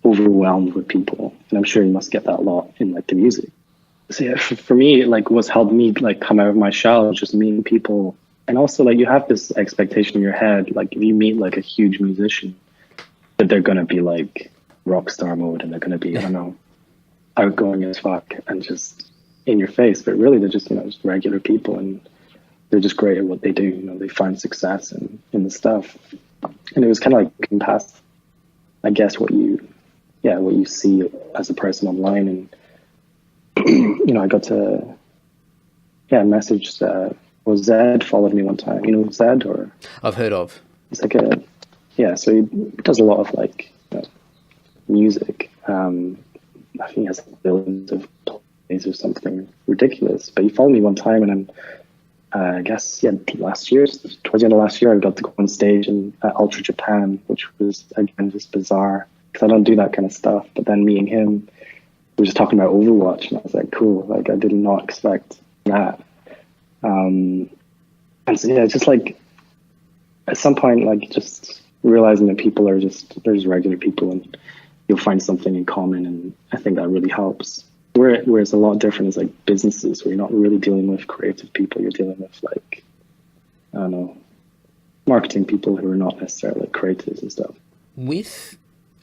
overwhelmed with people. And I'm sure you must get that a lot in like the music. So yeah, for me, like what's helped me like come out of my shell is just meeting people. And also like you have this expectation in your head, like if you meet like a huge musician, that they're going to be like rock star mode, and they're going to be, I don't know, outgoing as fuck and just in your face. But really they're just, you know, just regular people, and they're just great at what they do. You know, they find success in the stuff. And it was kind of like looking past, I guess, what you see as a person online. And you know, I got to message Zed followed me one time. You know Zed? Or I've heard of. He's like so he does a lot of like, you know, music. I think he has billions of plays or something ridiculous. But he followed me one time, and then I guess last year, towards the end of last year, I got to go on stage at Ultra Japan, which was again just bizarre because I don't do that kind of stuff. But then meeting him, we were just talking about Overwatch, and I was like, cool. Like I did not expect that. And so yeah, just like at some point, like just realizing that people are just, they're just regular people, and you'll find something in common, and I think that really helps. Whereas a lot different is like businesses, where you're not really dealing with creative people, you're dealing with like, I don't know, marketing people who are not necessarily like creatives and stuff. With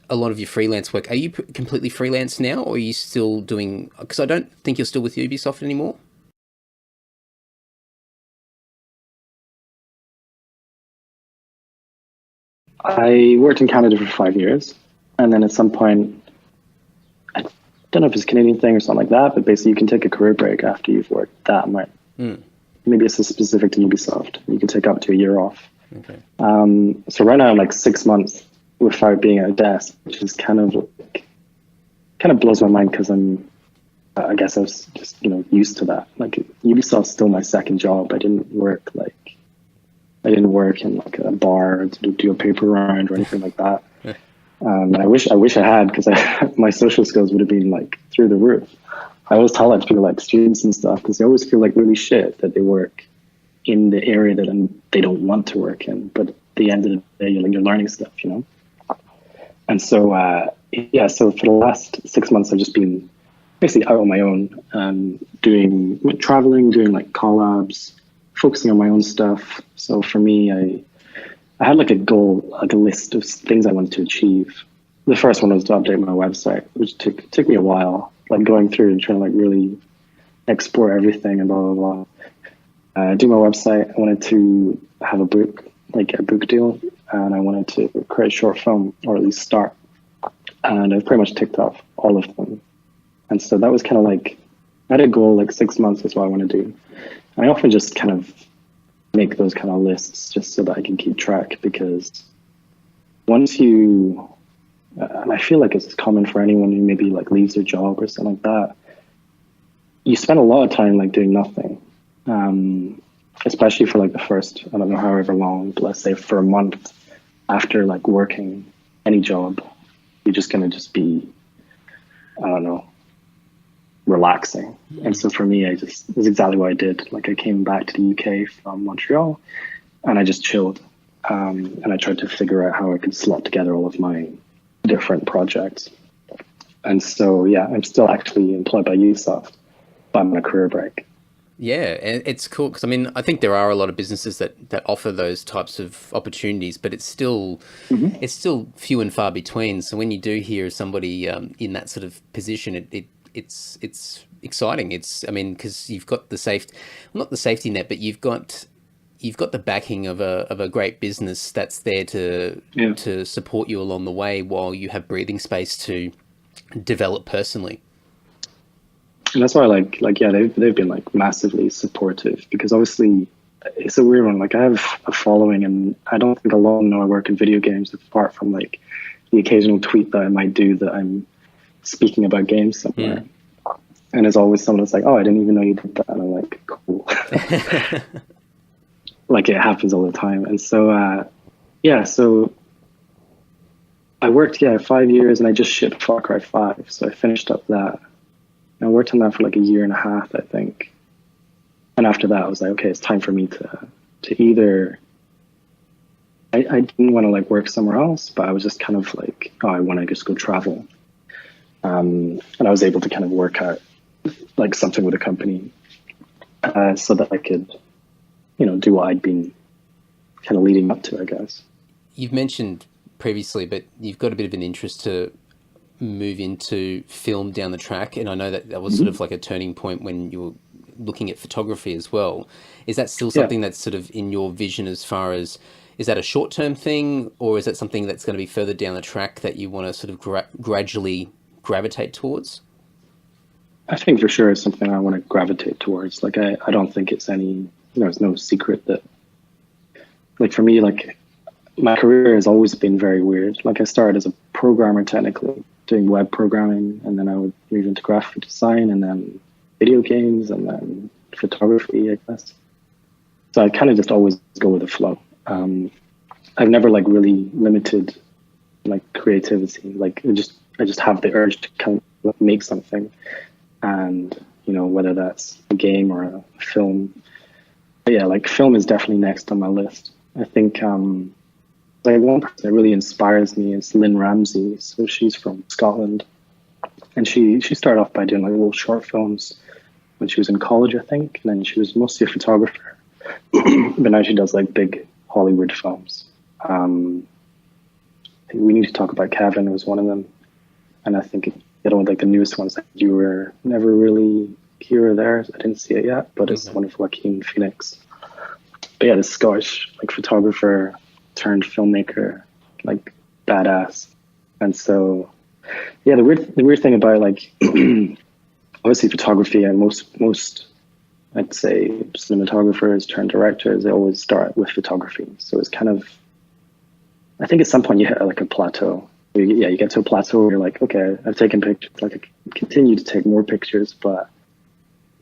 a lot of your freelance work, are you completely freelance now, or are you still doing, because I don't think you're still with Ubisoft anymore? I worked in Canada for 5 years, and then at some point, I don't know if it's a Canadian thing or something like that, but basically you can take a career break after you've worked that much. Maybe it's specific to Ubisoft. You can take up to a year off. Okay. So right now I'm like 6 months without being at a desk, which is kind of blows my mind, because I guess I was just, you know, used to that. Like Ubisoft's still my second job. I didn't work in like a bar to do a paper round or anything like that. I wish I had, because my social skills would have been like through the roof. I always tell that to people, like students and stuff, because they always feel like really shit that they work in the area that they don't want to work in. But at the end of the day, you're learning stuff, you know? And so, so for the last 6 months, I've just been basically out on my own, traveling, doing like collabs, focusing on my own stuff. So for me, I had like a goal, like a list of things I wanted to achieve. The first one was to update my website, which took me a while, like going through and trying to like really export everything and blah, blah, blah. Do my website. I wanted to have a book deal, and I wanted to create a short film, or at least start. And I've pretty much ticked off all of them. And so that was kind of like, I had a goal, like 6 months is what I want to do. And I often just kind of make those kind of lists just so that I can keep track, because once you, and I feel like it's common for anyone who maybe like leaves their job or something like that, you spend a lot of time like doing nothing, especially for like the first, I don't know, however long, but let's say for a month after like working any job, you're just going to just be, I don't know, relaxing. And so for me, that's exactly what I did. Like I came back to the UK from Montreal, and I just chilled. And I tried to figure out how I could slot together all of my different projects. And so, yeah, I'm still actually employed by Ubisoft, but I'm on a career break. Yeah, and it's cool because I mean I think there are a lot of businesses that offer those types of opportunities, but it's still few and far between. So when you do hear somebody in that sort of position, it's exciting. It's I mean because you've got the not the safety net, but you've got the backing of a great business that's there to support you along the way while you have breathing space to develop personally. And that's why they've been like massively supportive, because obviously it's a weird one. Like I have a following, and I don't think a lot know I work in video games, apart from like the occasional tweet that I might do that I'm speaking about games somewhere. And there's always someone that's like, oh, I didn't even know you did that. And I'm like, cool. Like it happens all the time. And so so I worked 5 years, and I just shipped Far Cry 5. So I finished up that. I worked on that for like a year and a half, I think. And after that, I was like, okay, it's time for me to either. I didn't want to like work somewhere else, but I was just kind of like, oh, I want to just go travel. And I was able to kind of work out like something with a company, so that I could, do what I'd been kind of leading up to, I guess. You've mentioned previously, but you've got a bit of an interest to move into film down the track, and I know that was sort of like a turning point when you were looking at photography as well. Is that still something that's sort of in your vision, as far as, is that a short-term thing, or is that something that's going to be further down the track that you want to sort of gradually gravitate towards? I think for sure it's something I want to gravitate towards. Like I don't think it's it's no secret that, like for me, like my career has always been very weird. Like I started as a programmer, technically doing web programming, and then I would move into graphic design, and then video games, and then photography, I guess. So I kind of just always go with the flow. I've never like really limited like creativity. Like I just have the urge to kind of make something, and whether that's a game or a film. But yeah, like film is definitely next on my list. I think like one person that really inspires me is Lynn Ramsey. So she's from Scotland, and she started off by doing like little short films when she was in college, I think, and then she was mostly a photographer. But now she does like big Hollywood films. I think We Need to Talk About Kevin was one of them, and I think like the newest ones, like You Were Never Really Here or There. I didn't see it yet, but it's one of Joaquin Phoenix. But yeah, this Scottish like photographer turned filmmaker, like badass. And so yeah, the weird thing about like obviously photography, and most I'd say cinematographers turned directors, they always start with photography. So it's kind of, I think at some point you hit like a plateau. You get to a plateau where you're like, okay, I've taken pictures, like I can continue to take more pictures, but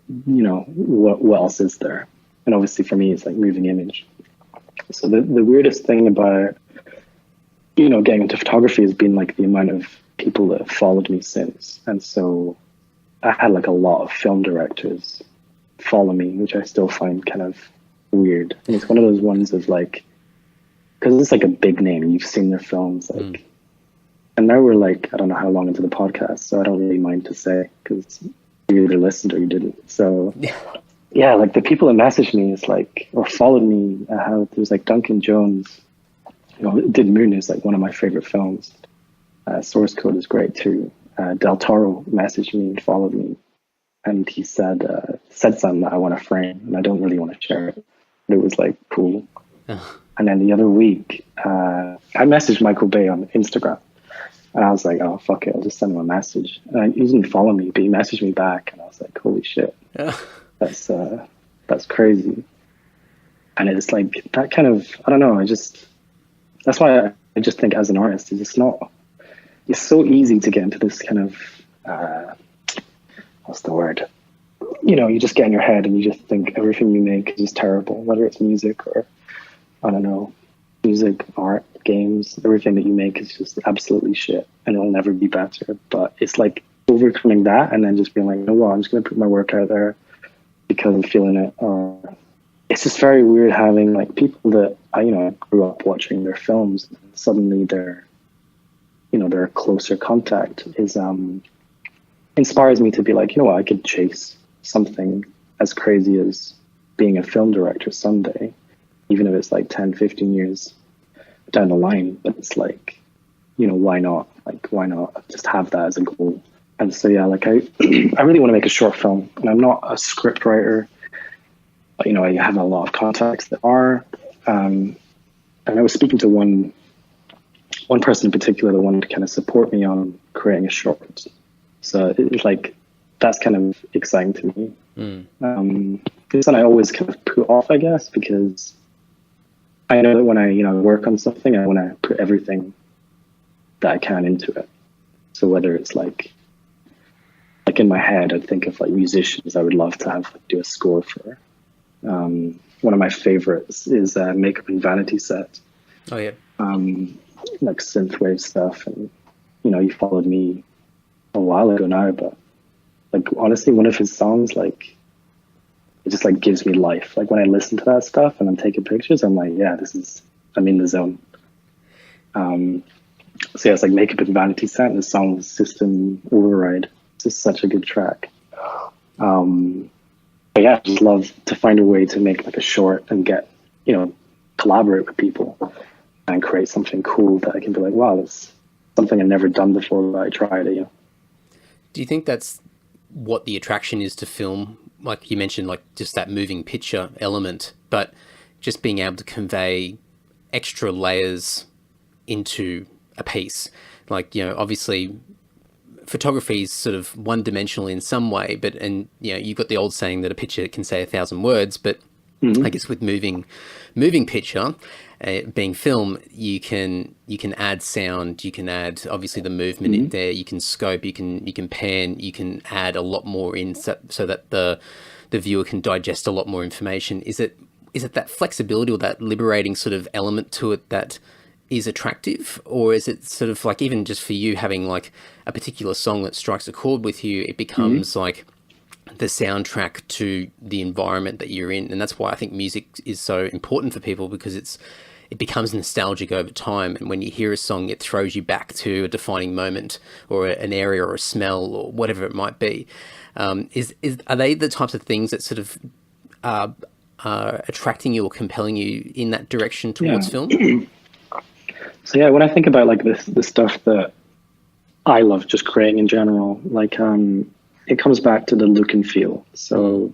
what else is there? And obviously for me, it's like moving image. So the weirdest thing about, getting into photography has been like the amount of people that have followed me since. And so I had like a lot of film directors follow me, which I still find kind of weird. And it's one of those ones of like, because it's like a big name, you've seen their films, like, and now we're like, I don't know how long into the podcast, so I don't really mind to say, because you either listened or you didn't. So yeah, like the people that messaged me is like, or followed me, how there's like Duncan Jones, did Moon is like one of my favorite films. Source Code is great too. Del Toro messaged me and followed me, and he said something that I want to frame, and I don't really want to share it, but it was like cool. And then the other week, I messaged Michael Bay on Instagram, and I was like, oh fuck it, I'll just send him a message. And he didn't follow me, but he messaged me back, and I was like, holy shit, that's crazy. And it's like that kind of, I don't know, that's why I just think as an artist, it's so easy to get into this kind of, what's the word? You just get in your head and you just think everything you make is just terrible, whether it's music or, I don't know, music, art, games, everything that you make is just absolutely shit and it'll never be better. But it's like overcoming that and then just being like, I'm just going to put my work out there because I'm feeling it. Or it's just very weird having like people that I grew up watching their films, and suddenly their closer contact is inspires me to be like, I could chase something as crazy as being a film director someday, even if it's like 10, 15 years down the line. But it's like, you know, why not? Like, why not just have that as a goal? And so, yeah, like I really want to make a short film, and I'm not a script writer, but, you know, I have a lot of contacts that are, and I was speaking to one person in particular that wanted to kind of support me on creating a short. So it's like, that's kind of exciting to me. It's something I always kind of put off, I guess, because I know that when I, you know, work on something, I want to put everything that I can into it. So whether it's like in my head, I'd think of like musicians I would love to have like, do a score for. One of my favorites is Makeup and Vanity Set. Oh yeah. Like synthwave stuff, and you know, he followed me a while ago now, but like honestly, one of his songs, like it just like gives me life. Like when I listen to that stuff and I'm taking pictures, I'm like, yeah, I'm in the zone. So yeah, it's like Makeup and Vanity Set, and the song System Override. It's just such a good track. But yeah, I just love to find a way to make like a short and get, you know, collaborate with people and create something cool that I can be like, wow, that's something I've never done before, but I tried it, you know. Do you think that's what the attraction is to film? Like you mentioned, like just that moving picture element, but just being able to convey extra layers into a piece. Like, you know, obviously photography is sort of one-dimensional in some way, but, and, you know, you've got the old saying that a picture can say 1,000 words, but I guess with moving picture, being film, you can add sound, you can add obviously the movement in there, you can scope, you can pan, you can add a lot more in so that the viewer can digest a lot more information. Is it that flexibility or that liberating sort of element to it that is attractive, or is it sort of like, even just for you having like a particular song that strikes a chord with you, it becomes like the soundtrack to the environment that you're in? And that's why I think music is so important for people, because it becomes nostalgic over time, and when you hear a song, it throws you back to a defining moment or an area or a smell or whatever it might be. Are they the types of things that sort of are attracting you or compelling you in that direction towards film? So yeah, when I think about like the stuff that I love just creating in general, like it comes back to the look and feel. So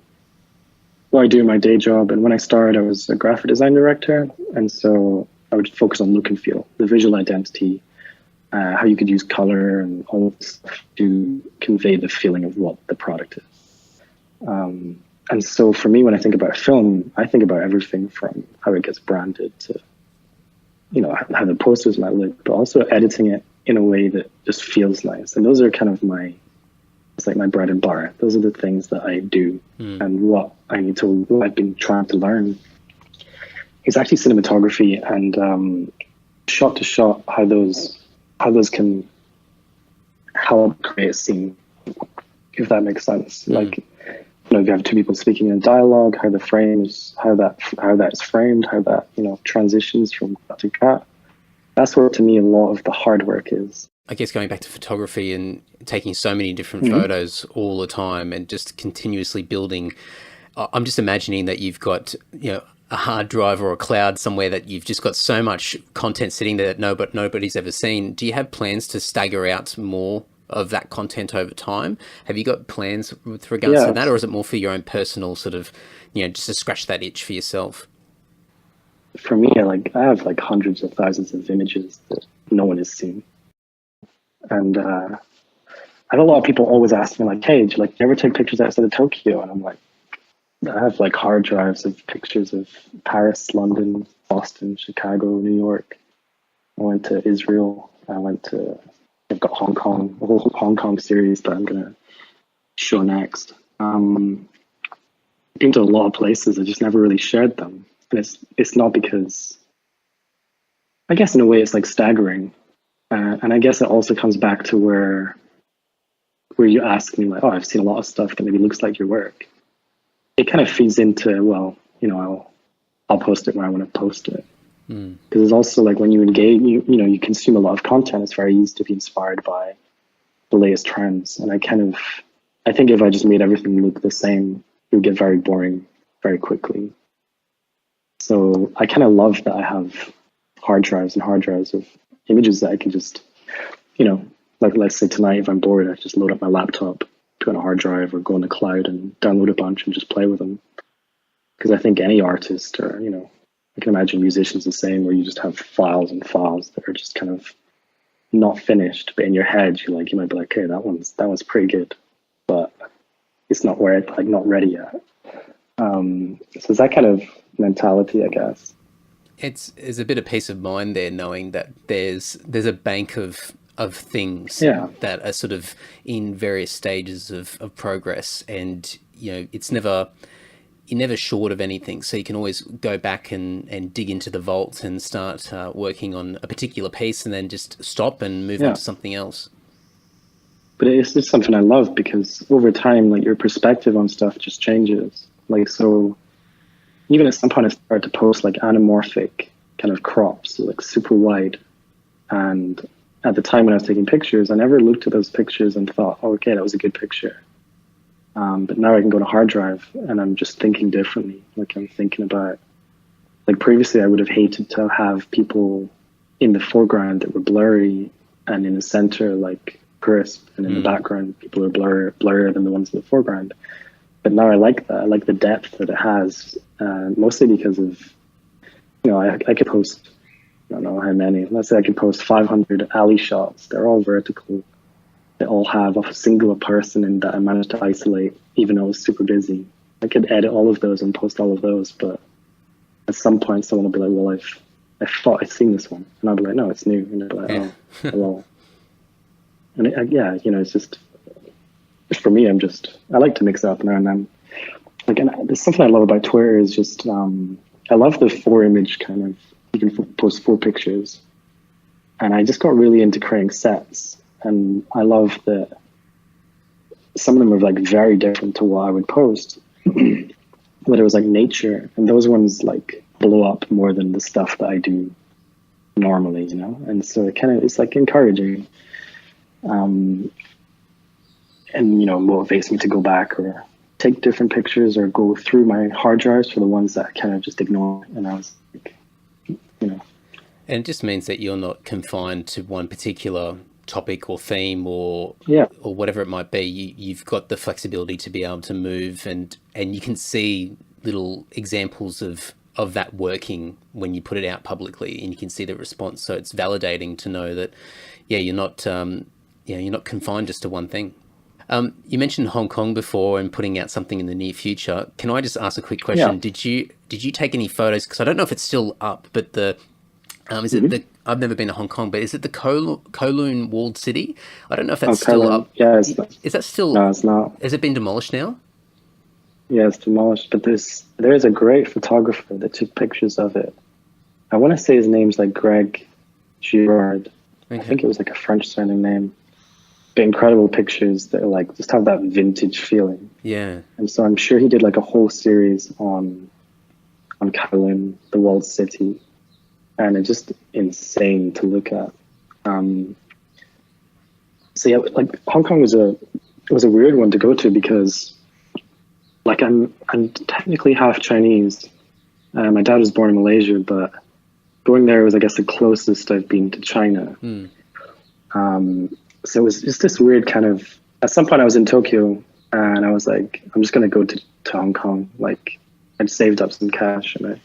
what I do in my day job, and when I started, I was a graphic design director, and so I would focus on look and feel, the visual identity, how you could use color and all of this stuff to convey the feeling of what the product is. And so for me, when I think about film, I think about everything from how it gets branded to, you know, how the posters might look, but also editing it in a way that just feels nice. And those are kind of it's like my bread and butter. Those are the things that I do. And what I've been trying to learn is actually cinematography and shot to shot, how those can help create a scene, if that makes sense. Like, you know, if you have two people speaking in dialogue, how that's framed, how that, you know, transitions from cut to cut. That's where, to me, a lot of the hard work is. I guess going back to photography and taking so many different photos all the time and just continuously building, I'm just imagining that you've got, you know, a hard drive or a cloud somewhere that you've just got so much content sitting there that nobody's ever seen. Do you have plans to stagger out more of that content over time? Have you got plans with regards to that, or is it more for your own personal sort of, you know, just to scratch that itch for yourself? For me, I have like hundreds of thousands of images that no one has seen. And I have a lot of people always ask me like, hey, do you ever take pictures outside of Tokyo? And I'm like, I have like hard drives of pictures of Paris, London, Boston, Chicago, New York. I went to Israel. I've got Hong Kong, a whole Hong Kong series that I'm going to show next. Been to a lot of places. I just never really shared them. And it's not because, I guess in a way it's like staggering. And I guess it also comes back to where you ask me like, oh, I've seen a lot of stuff that maybe looks like your work. It kind of feeds into, well, you know, I'll post it where I want to post it. Because it's also like when you engage, you consume a lot of content, it's very easy to be inspired by the latest trends. And I think if I just made everything look the same, it would get very boring very quickly. So I kind of love that I have hard drives and hard drives of images that I can just, like let's say tonight, if I'm bored, I just load up my laptop, put on a hard drive or go on the cloud and download a bunch and just play with them. Because I think any artist or, I can imagine musicians the same, where you just have files and files that are just kind of not finished, but in your head, you might be like, okay, that one's pretty good, but it's not not ready yet. So it's that kind of mentality, I guess. It's a bit of peace of mind there, knowing that there's a bank of things that are sort of in various stages of progress, and you're never short of anything, so you can always go back and dig into the vault and start working on a particular piece, and then just stop and move on to something else. But it's just something I love, because over time, like, your perspective on stuff just changes. Like, so even at some point I started to post like anamorphic kind of crops, like super wide. And at the time when I was taking pictures, I never looked at those pictures and thought, oh, okay, that was a good picture. But now I can go to hard drive and I'm just thinking differently. Like, I'm thinking about, like, previously I would have hated to have people in the foreground that were blurry, and in the center like crisp, and in the background people are blurrier than the ones in the foreground. But now I like that. I like the depth that it has, mostly because of, I could post, I don't know how many, let's say I could post 500 alley shots. They're all vertical. They all have a single person in that I managed to isolate, even though I was super busy. I could edit all of those and post all of those, but at some point someone will be like, well, I thought I'd seen this one. And I'll be like, no, it's new. And they'll be like, oh, hello. And it's just, for me, I like to mix it up now and then. Like, and there's something I love about Twitter is just, I love the 4-image kind of, you can post 4 pictures. And I just got really into creating sets. And I love that some of them are like very different to what I would post. But it was like nature, and those ones like blow up more than the stuff that I do normally, And so it's like encouraging. And motivates me to go back or take different pictures or go through my hard drives for the ones that I kind of just ignore. And I was like, And it just means that you're not confined to one particular topic or theme or whatever it might be. You've got the flexibility to be able to move, and you can see little examples of that working when you put it out publicly, and you can see the response. So it's validating to know that, you're not confined just to one thing. You mentioned Hong Kong before and putting out something in the near future. Can I just ask a quick question? Yeah. Did you take any photos? Because I don't know if it's still up, but is it I've never been to Hong Kong, but is it the Kowloon walled city? I don't know if that's still up. Yeah, is that still? No, it's not. Has it been demolished now? Yeah, it's demolished. But there is a great photographer that took pictures of it. I want to say his name's like Greg Girard. Okay. I think it was like a French sounding name. But incredible pictures that are like just have that vintage feeling. Yeah. And so I'm sure he did like a whole series on Kowloon, the walled city, and it's just insane to look at. So yeah, like Hong Kong was a weird one to go to, because like I'm technically half Chinese. My dad was born in Malaysia, but going there was, I guess, the closest I've been to China. So it was just this weird kind of, at some point I was in Tokyo and I was like, I'm just going to go to Hong Kong. Like, I'd saved up some cash and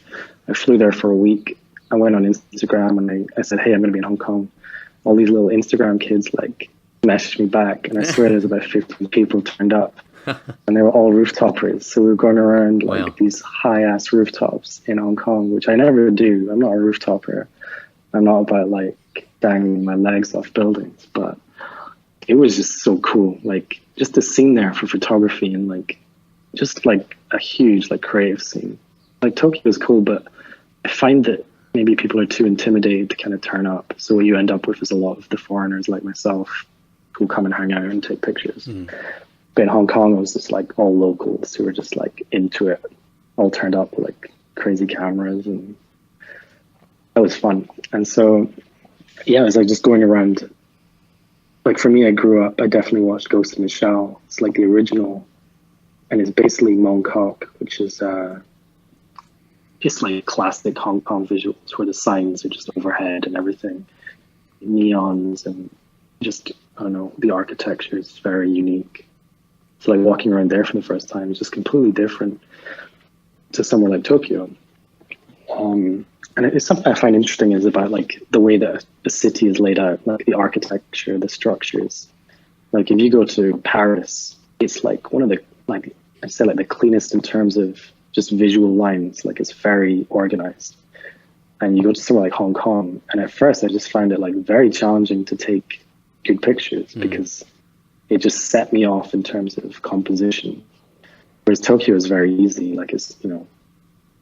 I flew there for a week. I went on Instagram and I said, hey, I'm going to be in Hong Kong. All these little Instagram kids like messaged me back, and I swear there's about 15 people turned up and they were all rooftopers. So we were going around like these high ass rooftops in Hong Kong, which I never do. I'm not a rooftopper. I'm not about like dangling my legs off buildings, but it was just so cool. Like, just the scene there for photography, and like just like a huge like creative scene. Like, Tokyo is cool, but I find that maybe people are too intimidated to kind of turn up. So what you end up with is a lot of the foreigners like myself who come and hang out and take pictures. But in Hong Kong, it was just like all locals who were just like into it, all turned up with like crazy cameras, and that was fun. And so yeah, it was like just going around. Like, for me, I grew up, I definitely watched Ghost in the Shell. It's like the original and it's basically Mongkok, which is just like classic Hong Kong visuals where the signs are just overhead and everything, neons, and just, I don't know, the architecture is very unique. So like walking around there for the first time is just completely different to somewhere like Tokyo. And it's something I find interesting is about like the way that a city is laid out, like the architecture, the structures. Like if you go to Paris, it's like one of the, like I'd say like the cleanest in terms of just visual lines. Like it's very organized. And you go to somewhere like Hong Kong, and at first I just find it like very challenging to take good pictures because it just set me off in terms of composition. Whereas Tokyo is very easy. Like it's, you know,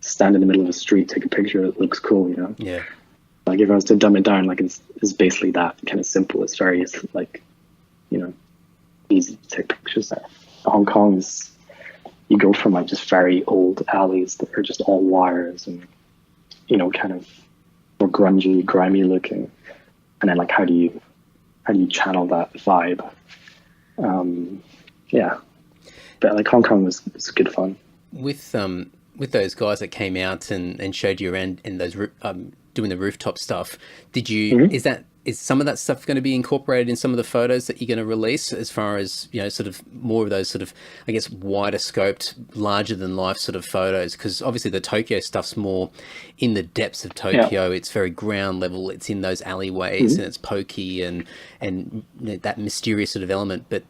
stand in the middle of a street, take a picture, it looks cool, you know? Yeah. Like if I was to dumb it down, like it's basically that kind of simple. It's very, like, you know, easy to take pictures there. Hong Kong is, you go from like just very old alleys that are just all wires and, you know, kind of more grungy, grimy looking. And then like, how do you channel that vibe? Yeah. But like Hong Kong was good fun. With those guys that came out and showed you around in those doing the rooftop stuff, did you is some of that stuff going to be incorporated in some of the photos that you're going to release, as far as, you know, sort of more of those sort of, I guess, wider scoped, larger than life sort of photos? Because obviously the Tokyo stuff's more in the depths of Tokyo. It's very ground level. It's in those alleyways and it's pokey and that mysterious sort of element. But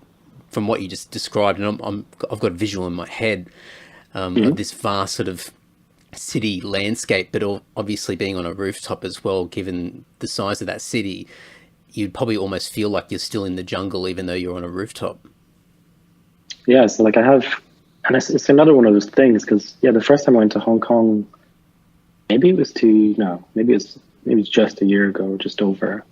from what you just described, and I've got a visual in my head of this vast sort of city landscape, but obviously being on a rooftop as well, given the size of that city, you'd probably almost feel like you're still in the jungle even though you're on a rooftop. Yeah, so like I have, and it's another one of those things, because the first time I went to Hong Kong, maybe it's just a year ago, just over,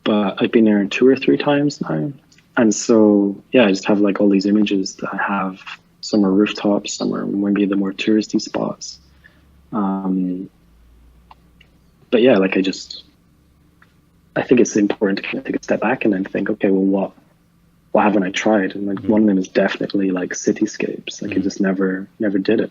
but I've been there 2 or 3 times now. And so I just have like all these images that I have. Some are rooftops, some are maybe the more touristy spots. But yeah, like I think it's important to kind of take a step back and then think, okay, well, what haven't I tried? And like one of them is definitely like cityscapes. Like I just never did it.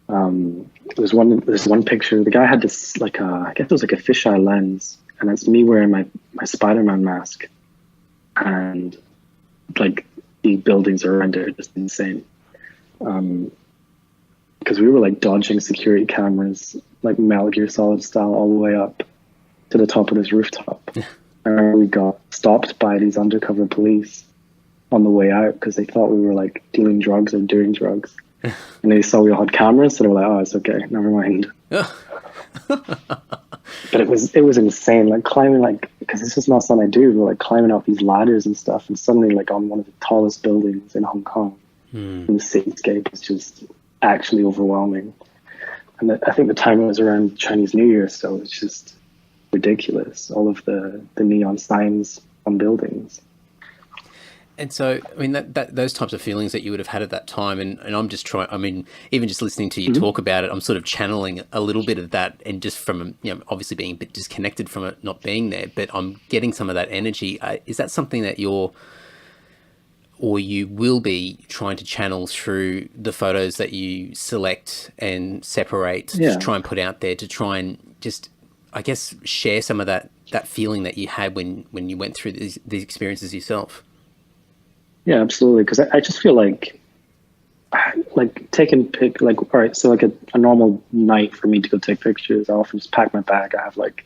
There's one picture. The guy had this like I guess it was like a fisheye lens, and it's me wearing my Spider-Man mask, and like the buildings around it are just insane. Because we were like dodging security cameras, like Metal Gear Solid style, all the way up to the top of this rooftop. And we got stopped by these undercover police on the way out because they thought we were like dealing drugs or doing drugs. And they saw we all had cameras, so they were like, "Oh, it's okay, never mind." But it was insane, like climbing, like, because this is not something I do, but like climbing up these ladders and stuff, and suddenly like on one of the tallest buildings in Hong Kong, and the cityscape is just actually overwhelming. And I think the time was around Chinese New Year, so it's just ridiculous, all of the neon signs on buildings. And so, I mean, that those types of feelings that you would have had at that time, and I'm just trying, I mean, even just listening to you talk about it, I'm sort of channeling a little bit of that, and just from, you know, obviously being a bit disconnected from it, not being there, but I'm getting some of that energy. Is that something that you will be trying to channel through the photos that you select and separate, to try and put out there, to try and just, I guess, share some of that feeling that you had when you went through these experiences yourself? Yeah, absolutely. Because I just feel like taking all right, so like a normal night for me to go take pictures, I often just pack my bag. I have like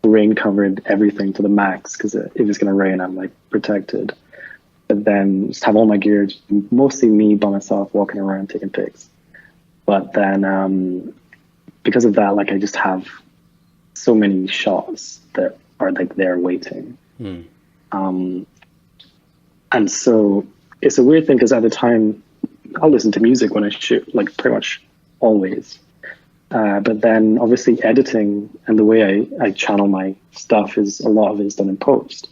rain covered everything to the max, because if it's going to rain, I'm like protected. But then just have all my gear, mostly me by myself walking around taking pics. But then because of that, like I just have so many shots that are like there waiting. And so it's a weird thing, because at the time I'll listen to music when I shoot, like pretty much always. But then obviously editing and the way I channel my stuff is, a lot of it is done in post.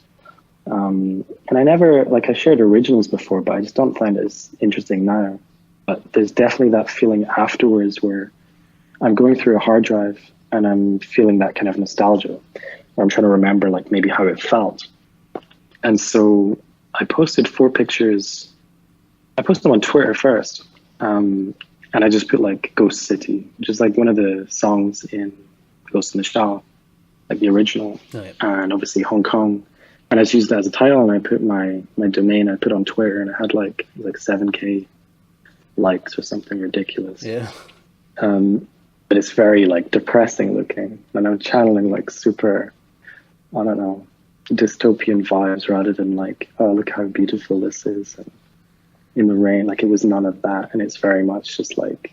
And I never, like I shared originals before, but I just don't find it as interesting now. But there's definitely that feeling afterwards where I'm going through a hard drive and I'm feeling that kind of nostalgia, or I'm trying to remember like maybe how it felt. And so I posted 4 pictures I posted them on Twitter first, and I just put like Ghost City, which is like one of the songs in Ghost in the Shell, like the original, and obviously Hong Kong. And I just used that as a title, and I put my domain, I put on Twitter, and it had like 7K likes or something ridiculous. Yeah. But it's very like depressing looking, and I'm channeling like super, I don't know, dystopian vibes rather than like, oh, look how beautiful this is, and in the rain. Like, it was none of that, and it's very much just like,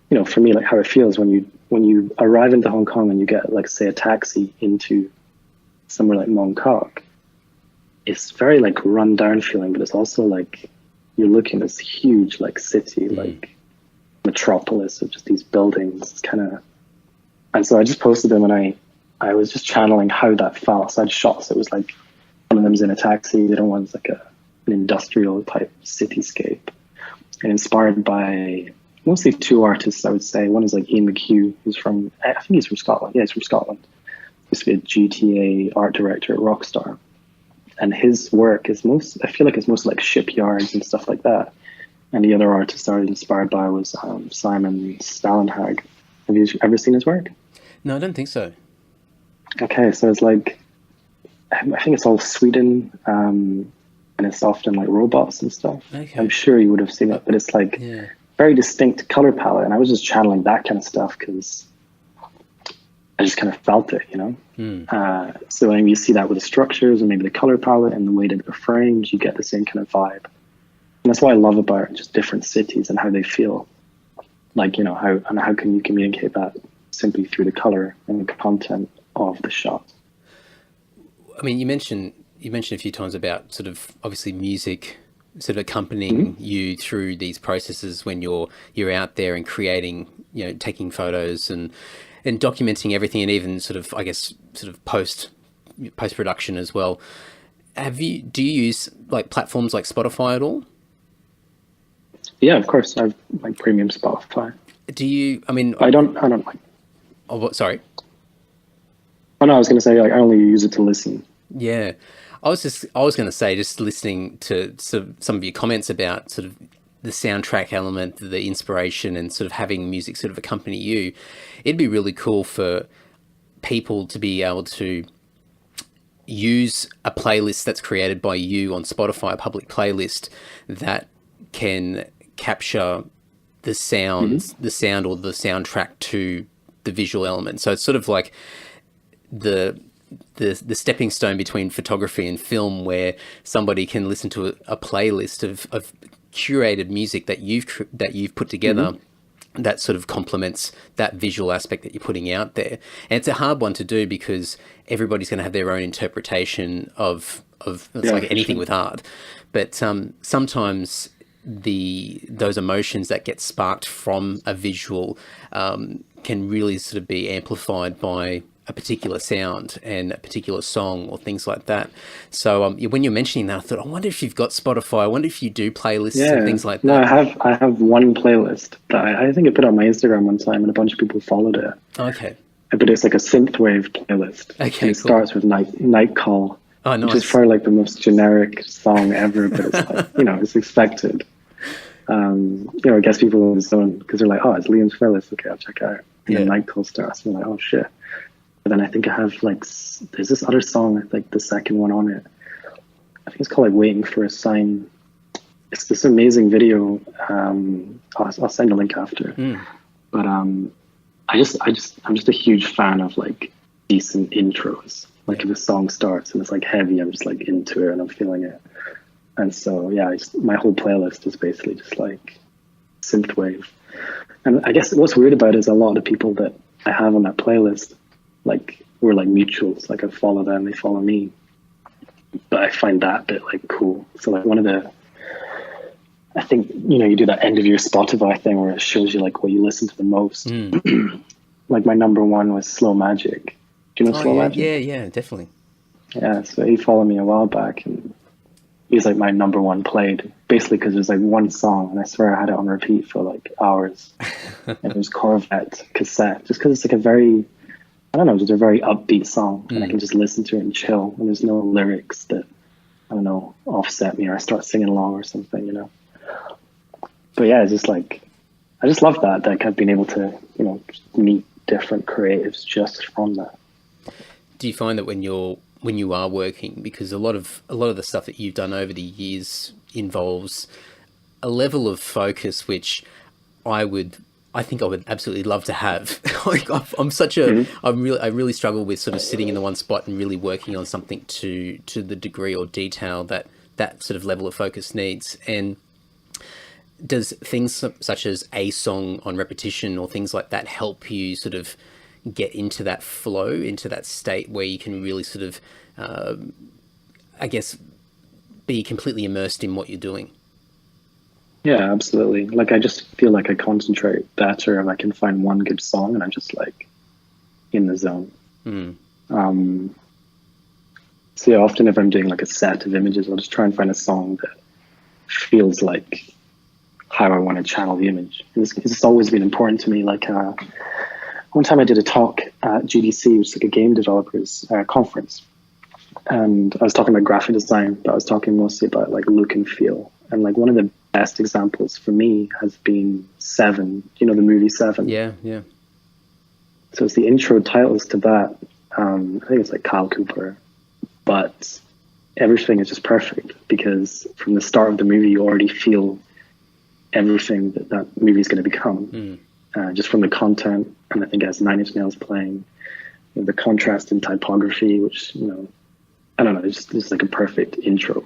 you know, for me, like how it feels when you arrive into Hong Kong and you get like, say, a taxi into somewhere like Mong Kok. It's very like run down feeling, but it's also like you're looking at this huge like city, like metropolis of just these buildings. It's kind of, and so I just posted them, and I was just channeling how that felt. So I had shots. It was like one of them's in a taxi, the other one's like an industrial type cityscape, and inspired by mostly two artists, I would say. One is like Ian McHugh, who's from, I think he's from Scotland. Yeah, he's from Scotland. He used to be a GTA art director at Rockstar. And his work is I feel like it's mostly like shipyards and stuff like that. And the other artist I was inspired by was Simon Stallenhag. Have you ever seen his work? No, I don't think so. Okay, so it's like, I think it's all Sweden, and it's often like robots and stuff. Okay. I'm sure you would have seen it, but it's like very distinct color palette. And I was just channeling that kind of stuff because I just kind of felt it, you know? So when you see that with the structures and maybe the color palette and the way that they're framed, you get the same kind of vibe. And that's what I love about just different cities and how they feel. Like, you know, how can you communicate that simply through the color and the content of the shot? I mean, you mentioned a few times about sort of obviously music sort of accompanying you through these processes when you're out there and creating, you know, taking photos and documenting everything, and even sort of, I guess, sort of post production as well. Do you use like platforms like Spotify at all? Yeah, of course. I have like premium Spotify. Do you? I mean, I don't like. Oh, what? Sorry. Oh no, I was going to say like I only use it to listen. Yeah, I was going to say, just listening to sort of some of your comments about sort of the soundtrack element, the inspiration, and sort of having music sort of accompany you. It'd be really cool for people to be able to use a playlist that's created by you on Spotify, a public playlist that can capture the sounds, the sound or the soundtrack to the visual element. So it's sort of like the stepping stone between photography and film, where somebody can listen to a playlist of curated music that you've put together that sort of complements that visual aspect that you're putting out there. And it's a hard one to do because everybody's going to have their own interpretation of it's like anything with art. But sometimes those emotions that get sparked from a visual can really sort of be amplified by a particular sound and a particular song or things like that. So when you're mentioning that, I thought, I wonder if you've got Spotify. I wonder if you do playlists and things like that. No, I have one playlist that I think I put on my Instagram one time, and a bunch of people followed it. Okay. But it's like a synthwave playlist. Okay, and it starts with Night Call, oh, nice. which is probably like the most generic song ever, but it's like, you know, it's expected. You know, I guess people in the zone because they're like, oh, it's Liam's playlist. Okay, I'll check it out. And then Night Call starts, and I'm like, oh shit. But then I think I have like, there's this other song, like the second one on it. I think it's called like Waiting for a Sign. It's this amazing video. I'll send a link after. But I'm just a huge fan of like decent intros. Like if a song starts and it's like heavy, I'm just like into it and I'm feeling it. And so yeah, my whole playlist is basically just like synthwave. And I guess what's weird about it is a lot of people that I have on that playlist, like we're like mutuals. Like I follow them, they follow me. But I find that bit like cool. So like I think, you know, you do that end of your Spotify thing where it shows you like what you listen to the most. Like my number one was Slow Magic. Do you know Slow Magic? Yeah, definitely. Yeah, so he followed me a while back, and he's like my number one played, basically because there's like one song, and I swear I had it on repeat for like hours. And it was Corvette cassette, just because it's like a very, I don't know, just a very upbeat song, and I can just listen to it and chill, and there's no lyrics that, I don't know, offset me or I start singing along or something, you know. but yeah, it's just like, I just love that I've been able to, you know, meet different creatives just from that. Do you find that when you are working, because a lot of the stuff that you've done over the years involves a level of focus which I think I would absolutely love to have. Like I really struggle with sort of sitting in the one spot and really working on something to the degree or detail that sort of level of focus needs. And does things such as a song on repetition or things like that help you sort of get into that flow, into that state where you can really sort of, I guess, be completely immersed in what you're doing? Yeah, absolutely. Like, I just feel like I concentrate better if I can find one good song and I'm just like in the zone. So yeah, often if I'm doing like a set of images, I'll just try and find a song that feels like how I want to channel the image. It's always been important to me. Like, one time I did a talk at GDC, which is like a game developers conference. And I was talking about graphic design, but I was talking mostly about like look and feel. And like one of the best examples for me has been Seven. You know, the movie Seven? Yeah. So it's the intro titles to that. I think it's like Kyle Cooper. But everything is just perfect because from the start of the movie, you already feel everything that movie is going to become. Just from the content. And I think it has Nine Inch Nails playing, you know, the contrast in typography, which, you know, I don't know, it's just like a perfect intro.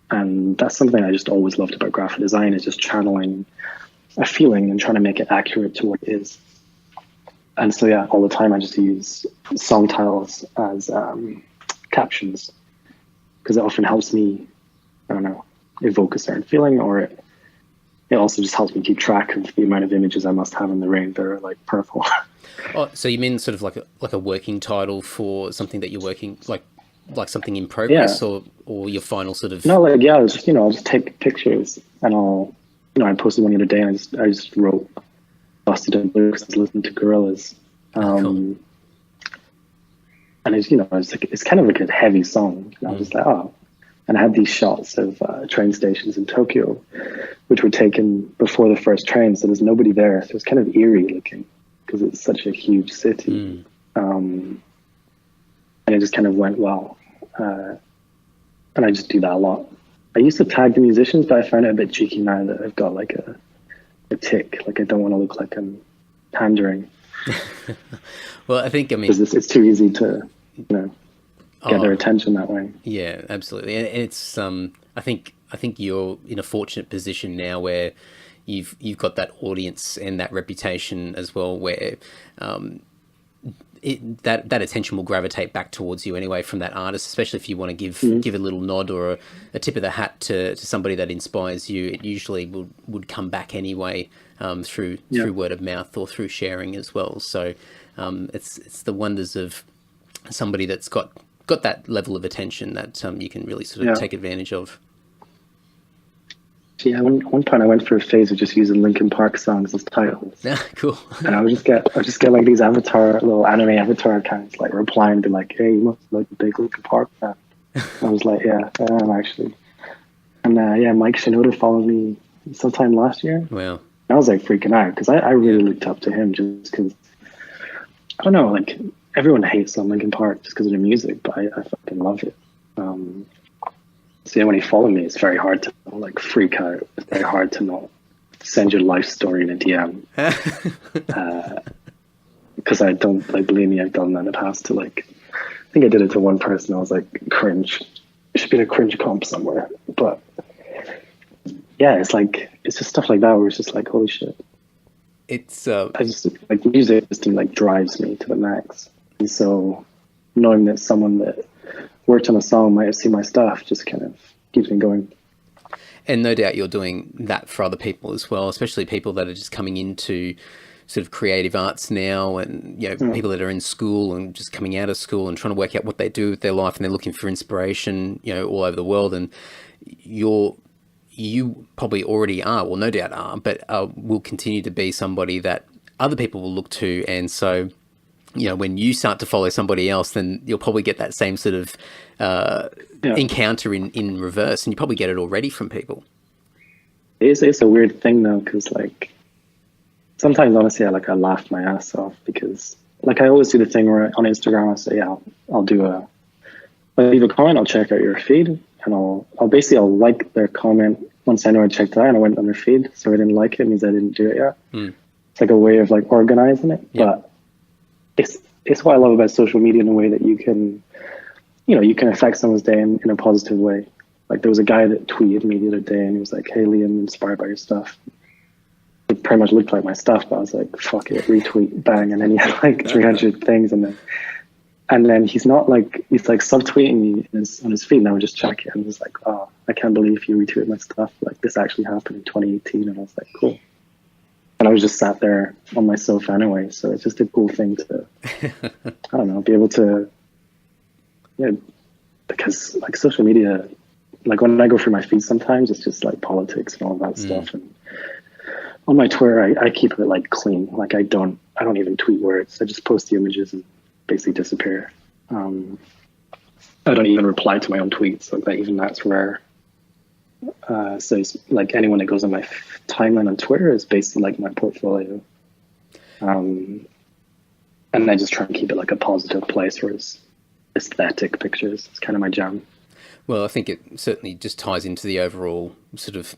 And that's something I just always loved about graphic design, is just channeling a feeling and trying to make it accurate to what it is. And so, yeah, all the time I just use song titles as captions, because it often helps me, I don't know, evoke a certain feeling, or it also just helps me keep track of the amount of images I must have in the rain that are like purple. Oh, so you mean sort of like a working title for something that you're working, like something in progress, or your final sort of... No, like, yeah, I'll just take pictures and I posted one the other day and I just wrote Busted in Blue because I was listening to Gorillaz. Cool. And it's, you know, it's kind of like a heavy song. And I was just like, oh. And I had these shots of train stations in Tokyo, which were taken before the first train, so there's nobody there. So it's kind of eerie looking because it's such a huge city. And it just kind of went well. And I just do that a lot. I used to tag the musicians, but I find it a bit cheeky now that I've got like a tick. Like, I don't want to look like I'm pandering. Well, I mean... Because it's too easy to, you know, get their attention that way. Yeah, absolutely. And it's I think you're in a fortunate position now where you've got that audience and that reputation as well, where that attention will gravitate back towards you anyway from that artist, especially if you want to give a little nod or a tip of the hat to somebody that inspires you. It usually would come back anyway, through word of mouth or through sharing as well. So it's the wonders of somebody that's got that level of attention that you can really sort of take advantage of. Yeah, one point I went through a phase of just using Linkin Park songs as titles. Yeah, cool. And I would just get like these little anime avatar accounts like replying to like, hey, you must be like a big Linkin Park fan. I was like, yeah, I am actually. And Mike Shinoda followed me sometime last year. Wow. I was like freaking out because I really looked up to him just because, I don't know, like everyone hates on Linkin Park just because of their music, but I fucking love it. So yeah, when he followed me, it's very hard to like freak out. It's very hard to not send your life story in a DM. Because I don't, like, believe me, I've done that in the past to like, I think I did it to one person. I was like, cringe. It should be a cringe comp somewhere. But yeah, it's just stuff like that where it's just like, holy shit. It's I just, like, music just like drives me to the max. And so knowing that someone that worked on a song might have seen my stuff just kind of keeps me going. And no doubt you're doing that for other people as well, especially people that are just coming into sort of creative arts now, and, you know, people that are in school and just coming out of school and trying to work out what they do with their life, and they're looking for inspiration, you know, all over the world. And you probably already are, well, no doubt are, but will continue to be somebody that other people will look to. And so, you know, when you start to follow somebody else, then you'll probably get that same sort of encounter in reverse, and you probably get it already from people. it's a weird thing though, because like sometimes honestly I laugh my ass off, because like I always do the thing where on Instagram I say, yeah, I'll leave a comment, I'll check out your feed, and I'll like their comment once I know I checked it out and I went on their feed. So I didn't like it, means I didn't do it yet. It's like a way of like organizing it. Yeah. But it's what I love about social media, in a way that you can affect someone's day in a positive way. Like there was a guy that tweeted me the other day and he was like, "Hey Liam, inspired by your stuff." It pretty much looked like my stuff, but I was like, fuck it, retweet, bang. And then he had like 300 things, and then he's like subtweeting me on his feed, and I would just check it, and he was like, "Oh, I can't believe you retweeted my stuff. Like this actually happened in 2018." And I was like, cool. And I was just sat there on my sofa anyway, so it's just a cool thing to, I don't know, be able to, because like social media, like when I go through my feed sometimes, it's just like politics and all that stuff. And on my Twitter, I keep it like clean. Like I don't even tweet words. I just post the images and basically disappear. I don't even reply to my own tweets. Like even that's rare. So it's like anyone that goes on my timeline on Twitter is basically like my portfolio. And I just try and keep it like a positive place where it's aesthetic pictures. It's kind of my jam. Well, I think it certainly just ties into the overall sort of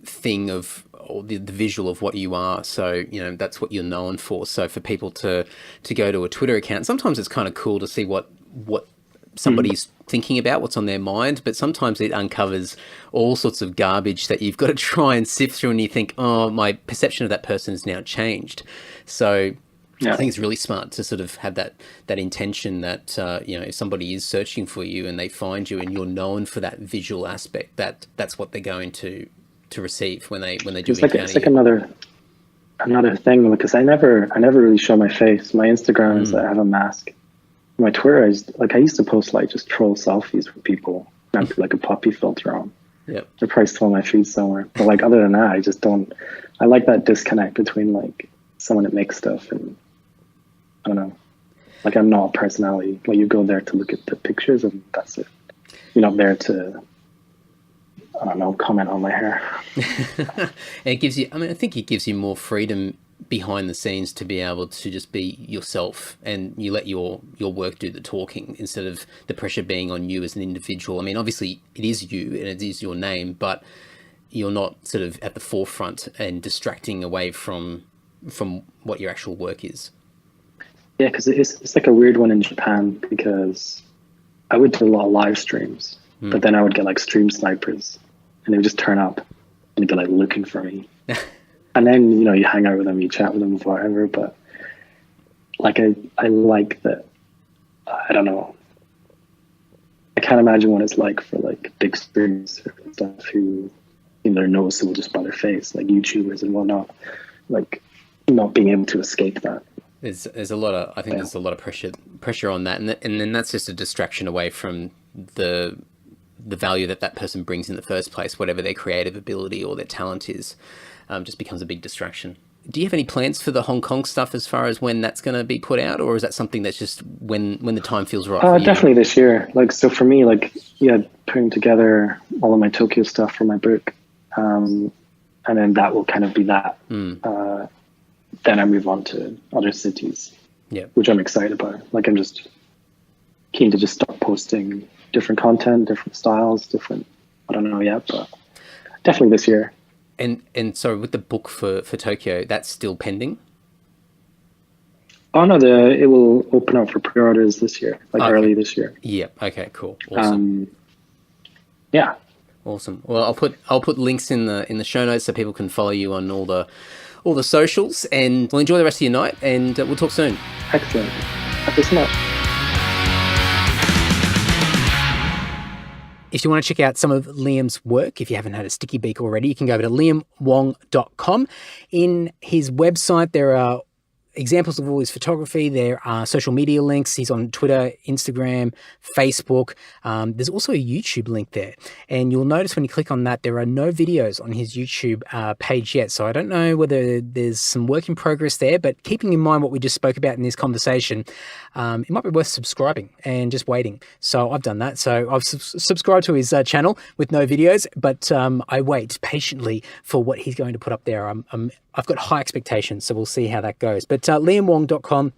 thing of, or the visual of what you are. So, that's what you're known for. So for people to go to a Twitter account, sometimes it's kind of cool to see what somebody's thinking about, what's on their mind, but sometimes it uncovers all sorts of garbage that you've got to try and sift through, and you think, oh, my perception of that person has now changed. So I think it's really smart to sort of have that intention that, if somebody is searching for you and they find you and you're known for that visual aspect, that's what they're going to receive when they do encounter you. It's like another thing, because I never really show my face. My Instagram is that I have a mask. My Twitter is like, I used to post like just troll selfies with people and put like a puppy filter on. Yep. They're probably still on my feed somewhere. But like other than that, I just don't. I like that disconnect between like someone that makes stuff and, I don't know. Like I'm not a personality. Like you go there to look at the pictures and that's it. You're not there to, I don't know, comment on my hair. And it gives you, I think it gives you more freedom behind the scenes to be able to just be yourself, and you let your work do the talking instead of the pressure being on you as an individual. I mean, obviously it is you and it is your name, but you're not sort of at the forefront and distracting away from what your actual work is. Yeah, because it's like a weird one in Japan, because I would do a lot of live streams, but then I would get like stream snipers and they would just turn up and they'd be like looking for me. And then, you hang out with them, you chat with them, whatever. But like, I like that. I don't know. I can't imagine what it's like for like big streamers and stuff who, they're noticeable just by their face, like YouTubers and whatnot. Like, not being able to escape that. There's a lot of, I think there's a lot of pressure on that, and then that's just a distraction away from the value that person brings in the first place, whatever their creative ability or their talent is. Just becomes a big distraction. Do you have any plans for the Hong Kong stuff as far as when that's going to be put out, or is that something that's just when the time feels right? For you? Definitely this year. Like, so for me, like, putting together all of my Tokyo stuff for my book, and then that will kind of be that. Then I move on to other cities, which I'm excited about. Like, I'm just keen to just start posting different content, different styles, I don't know yet, but definitely this year. And so with the book for Tokyo, that's still pending? Oh no, it will open up for pre-orders this year, early this year. Yeah. Okay. Cool. Awesome. Yeah. Awesome. Well, I'll put links in the show notes so people can follow you on all the socials, and we'll enjoy the rest of your night, and we'll talk soon. Excellent. Thank you so much. If you want to check out some of Liam's work, if you haven't had a sticky beak already, you can go over to liamwong.com. In his website, examples of all his photography. There are social media links. He's on Twitter, Instagram, Facebook. There's also a YouTube link there. And you'll notice when you click on that, there are no videos on his YouTube page yet. So I don't know whether there's some work in progress there, but keeping in mind what we just spoke about in this conversation, it might be worth subscribing and just waiting. So I've done that. So I've subscribed to his channel with no videos, but I wait patiently for what he's going to put up there. I've got high expectations, so we'll see how that goes. But liamwong.com,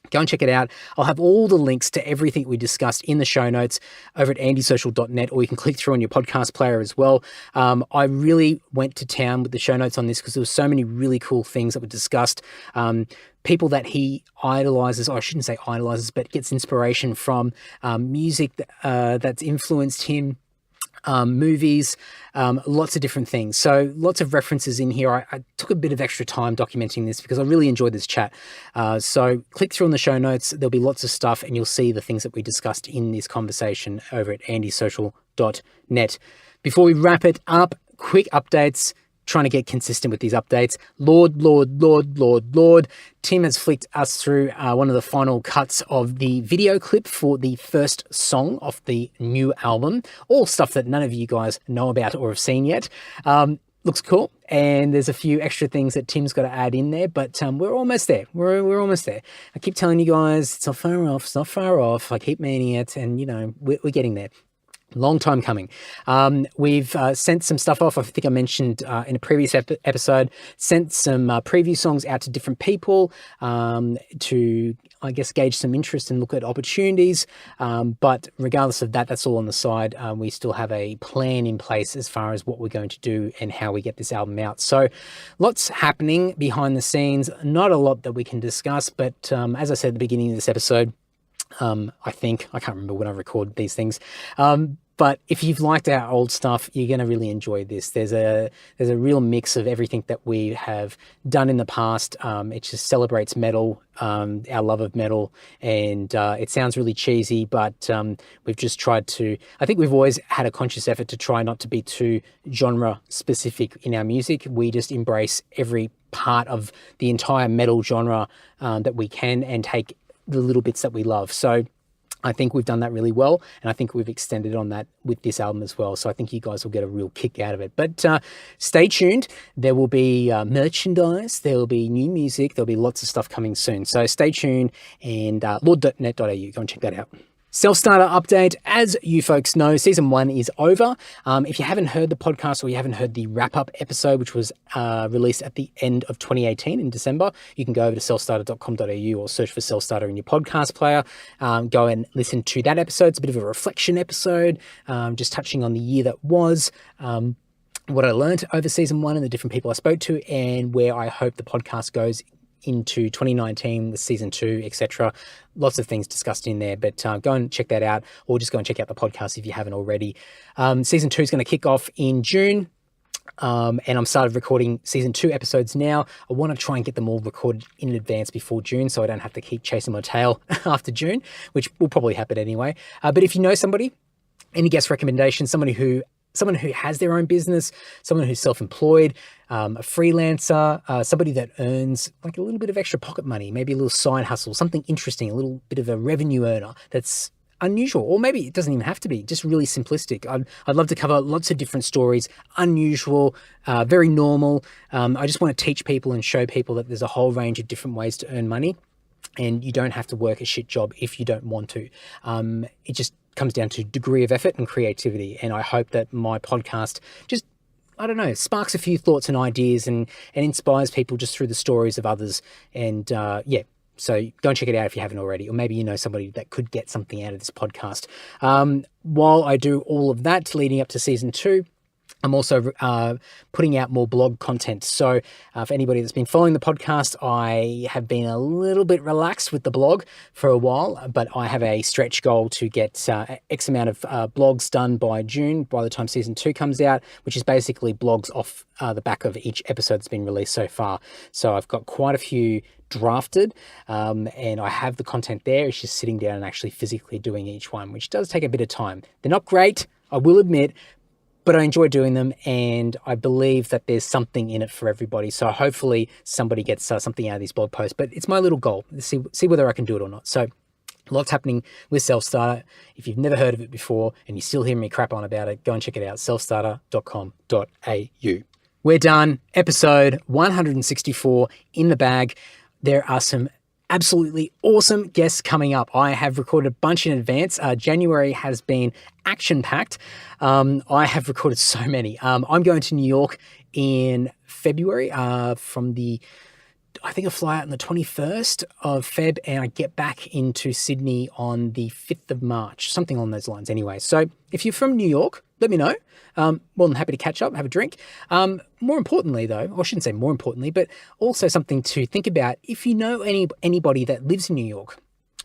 go and check it out. I'll have all the links to everything we discussed in the show notes over at andysocial.net, or you can click through on your podcast player as well. I really went to town with the show notes on this because there were so many really cool things that were discussed. People that he idolizes, or I shouldn't say idolizes, but gets inspiration from, music that's influenced him, movies, lots of different things. So lots of references in here. I took a bit of extra time documenting this because I really enjoyed this chat. So click through on the show notes. There'll be lots of stuff and you'll see the things that we discussed in this conversation over at andysocial.net. Before we wrap it up, quick updates. Trying to get consistent with these updates. Lord. Tim has flicked us through one of the final cuts of the video clip for the first song off the new album. All stuff that none of you guys know about or have seen yet. Looks cool. And there's a few extra things that Tim's got to add in there, but we're almost there. We're almost there. I keep telling you guys, it's not far off. It's not far off. I keep meaning it. And, we're getting there. Long time coming. We've sent some stuff off. I think I mentioned in a previous episode, sent some preview songs out to different people to, I guess, gauge some interest and look at opportunities. But regardless of that, that's all on the side. We still have a plan in place as far as what we're going to do and how we get this album out. So lots happening behind the scenes. Not a lot that we can discuss, but as I said at the beginning of this episode, I can't remember when I record these things. But if you've liked our old stuff, you're going to really enjoy this. There's a real mix of everything that we have done in the past. It just celebrates metal, our love of metal, and it sounds really cheesy, but we've just tried to, I think we've always had a conscious effort to try not to be too genre specific in our music. We just embrace every part of the entire metal genre that we can and take the little bits that we love. So I think we've done that really well, and I think we've extended on that with this album as well. So I think you guys will get a real kick out of it. But stay tuned. There will be merchandise. There will be new music. There'll be lots of stuff coming soon. So stay tuned, and lord.net.au. Go and check that out. Self-starter update. As you folks know, season 1 is over. If you haven't heard the podcast or you haven't heard the wrap-up episode, which was released at the end of 2018 in December, you can go over to selfstarter.com.au or search for Self-starter in your podcast player. Go and listen to that episode. It's a bit of a reflection episode, just touching on the year that was, what I learned over season 1 and the different people I spoke to, and where I hope the podcast goes into 2019 with season 2, etc. Lots of things discussed in there, but go and check that out, or just go and check out the podcast if you haven't already. Season 2 is going to kick off in June, and I'm started recording season 2 episodes now. I want to try and get them all recorded in advance before June, so I don't have to keep chasing my tail after June, which will probably happen anyway. But if you know somebody, any guest recommendations, someone who has their own business, someone who's self-employed, a freelancer, somebody that earns like a little bit of extra pocket money, maybe a little side hustle, something interesting, a little bit of a revenue earner that's unusual, or maybe it doesn't even have to be, just really simplistic. I'd love to cover lots of different stories, unusual, very normal. I just want to teach people and show people that there's a whole range of different ways to earn money, and you don't have to work a shit job if you don't want to. It just comes down to degree of effort and creativity. And I hope that my podcast just, sparks a few thoughts and ideas and inspires people just through the stories of others. And so go and check it out if you haven't already, or maybe you know somebody that could get something out of this podcast. While I do all of that leading up to season 2, I'm also putting out more blog content. So for anybody that's been following the podcast, I have been a little bit relaxed with the blog for a while, but I have a stretch goal to get X amount of blogs done by June, by the time season 2 comes out, which is basically blogs off the back of each episode that's been released so far. So I've got quite a few drafted, and I have the content there. It's just sitting down and actually physically doing each one, which does take a bit of time. They're not great, I will admit, but I enjoy doing them, and I believe that there's something in it for everybody. So hopefully somebody gets something out of these blog posts, but it's my little goal to see whether I can do it or not. So lots happening with Self-Starter. If you've never heard of it before and you still hear me crap on about it, go and check it out, selfstarter.com.au. We're done. Episode 164 in the bag. There are some absolutely awesome guests coming up. I have recorded a bunch in advance. January has been action-packed. I have recorded so many. I'm going to New York in February I think I fly out on the 21st of Feb, and I get back into Sydney on the 5th of March, something along those lines anyway. So if you're from New York, let me know. More than happy to catch up, have a drink. More importantly though, or I shouldn't say more importantly, but also something to think about, if you know anybody that lives in New York,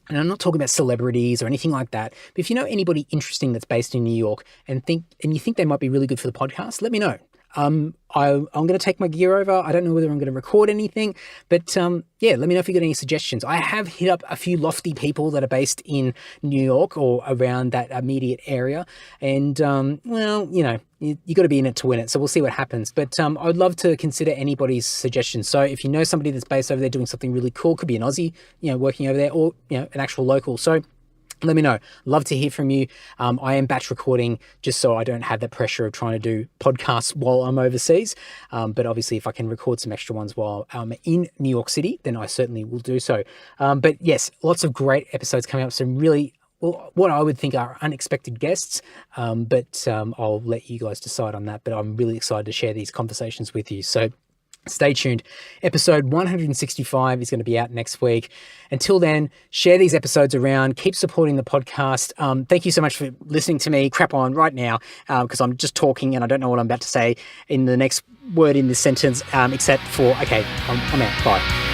and I'm not talking about celebrities or anything like that, but if you know anybody interesting that's based in New York and you think they might be really good for the podcast, let me know. I'm going to take my gear over. I don't know whether I'm going to record anything, but let me know if you got any suggestions. I have hit up a few lofty people that are based in New York or around that immediate area, and you got to be in it to win it. So we'll see what happens. But I'd love to consider anybody's suggestions. So if you know somebody that's based over there doing something really cool, could be an Aussie, working over there, or an actual local. So let me know. Love to hear from you. I am batch recording just so I don't have that pressure of trying to do podcasts while I'm overseas. But obviously, if I can record some extra ones while I'm in New York City, then I certainly will do so. But yes, lots of great episodes coming up. Some really, what I would think are unexpected guests. But I'll let you guys decide on that. But I'm really excited to share these conversations with you. So stay tuned. Episode 165 is going to be out next week. Until then, share these episodes around. Keep supporting the podcast. Thank you so much for listening to me crap on right now, because I'm just talking and I don't know what I'm about to say in the next word in this sentence, except for, okay, I'm out. Bye.